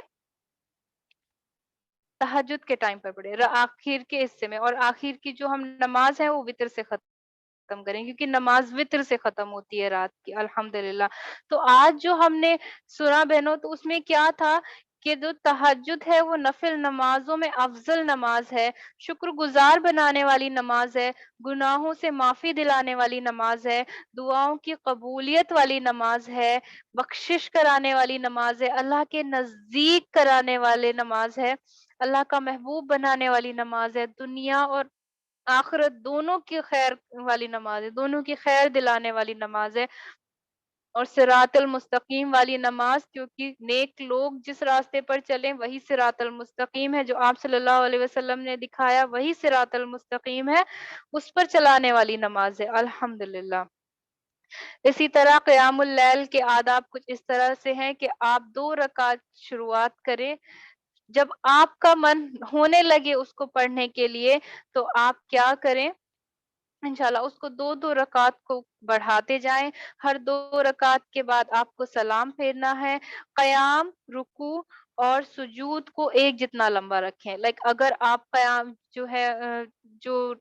تہجد کے ٹائم پر پڑھیں، آخر کے حصے میں، اور آخر کی جو ہم نماز ہے وہ وتر سے ختم کریں، کیونکہ نماز وتر سے ختم ہوتی ہے رات کی، الحمدللہ۔ تو آج جو ہم نے سنا بہنوں، تو اس میں کیا تھا کہ جو تہجد ہے وہ نفل نمازوں میں افضل نماز ہے، شکر گزار بنانے والی نماز ہے، گناہوں سے معافی دلانے والی نماز ہے، دعاؤں کی قبولیت والی نماز ہے، بخشش کرانے والی نماز ہے، اللہ کے نزدیک کرانے والے نماز ہے، اللہ کا محبوب بنانے والی نماز ہے، دنیا اور آخرت دونوں کی خیر والی نماز ہے، دونوں کی خیر دلانے والی نماز ہے، اور صراط المستقیم والی نماز، کیونکہ نیک لوگ جس راستے پر چلیں وہی صراط المستقیم ہے، جو آپ صلی اللہ علیہ وسلم نے دکھایا وہی صراط المستقیم ہے، اس پر چلانے والی نماز ہے، الحمدللہ۔ اسی طرح قیام اللیل کے آداب کچھ اس طرح سے ہیں کہ آپ 2 رکعت شروعات کریں، جب آپ کا من ہونے لگے اس کو پڑھنے کے لیے تو آپ کیا کریں، انشاءاللہ اس کو 2 رکعت کو بڑھاتے جائیں، ہر 2 رکعت کے بعد آپ کو سلام پھیرنا ہے، قیام، رکوع اور سجود کو ایک جتنا لمبا رکھیں، اگر آپ قیام جو ہے جو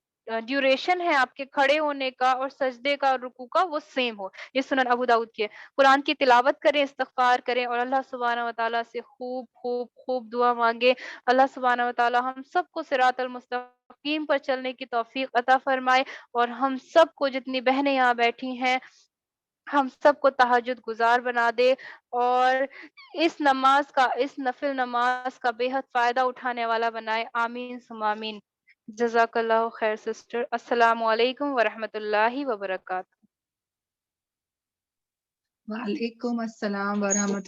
ڈیوریشن ہے آپ کے کھڑے ہونے کا اور سجدے کا اور رکوع کا وہ سیم ہو، یہ سنن ابو داؤد کی ہے۔ قرآن کی تلاوت کریں، استغفار کریں اور اللہ سبحانہ و تعالیٰ سے خوب خوب خوب دعا مانگے، اللہ سبحانہ و تعالیٰ ہم سب کو صراط المستقیم پر چلنے کی توفیق عطا فرمائے، اور ہم سب کو جتنی بہنیں یہاں بیٹھی ہیں ہم سب کو تہجد گزار بنا دے، اور اس نماز کا، اس نفل نماز کا بے حد فائدہ اٹھانے والا بنائے، آمین ثم آمین۔ جزاک اللہ خیر سسٹر، السلام علیکم ورحمۃ اللہ وبرکاتہ۔ وعلیکم السلام ورحمۃ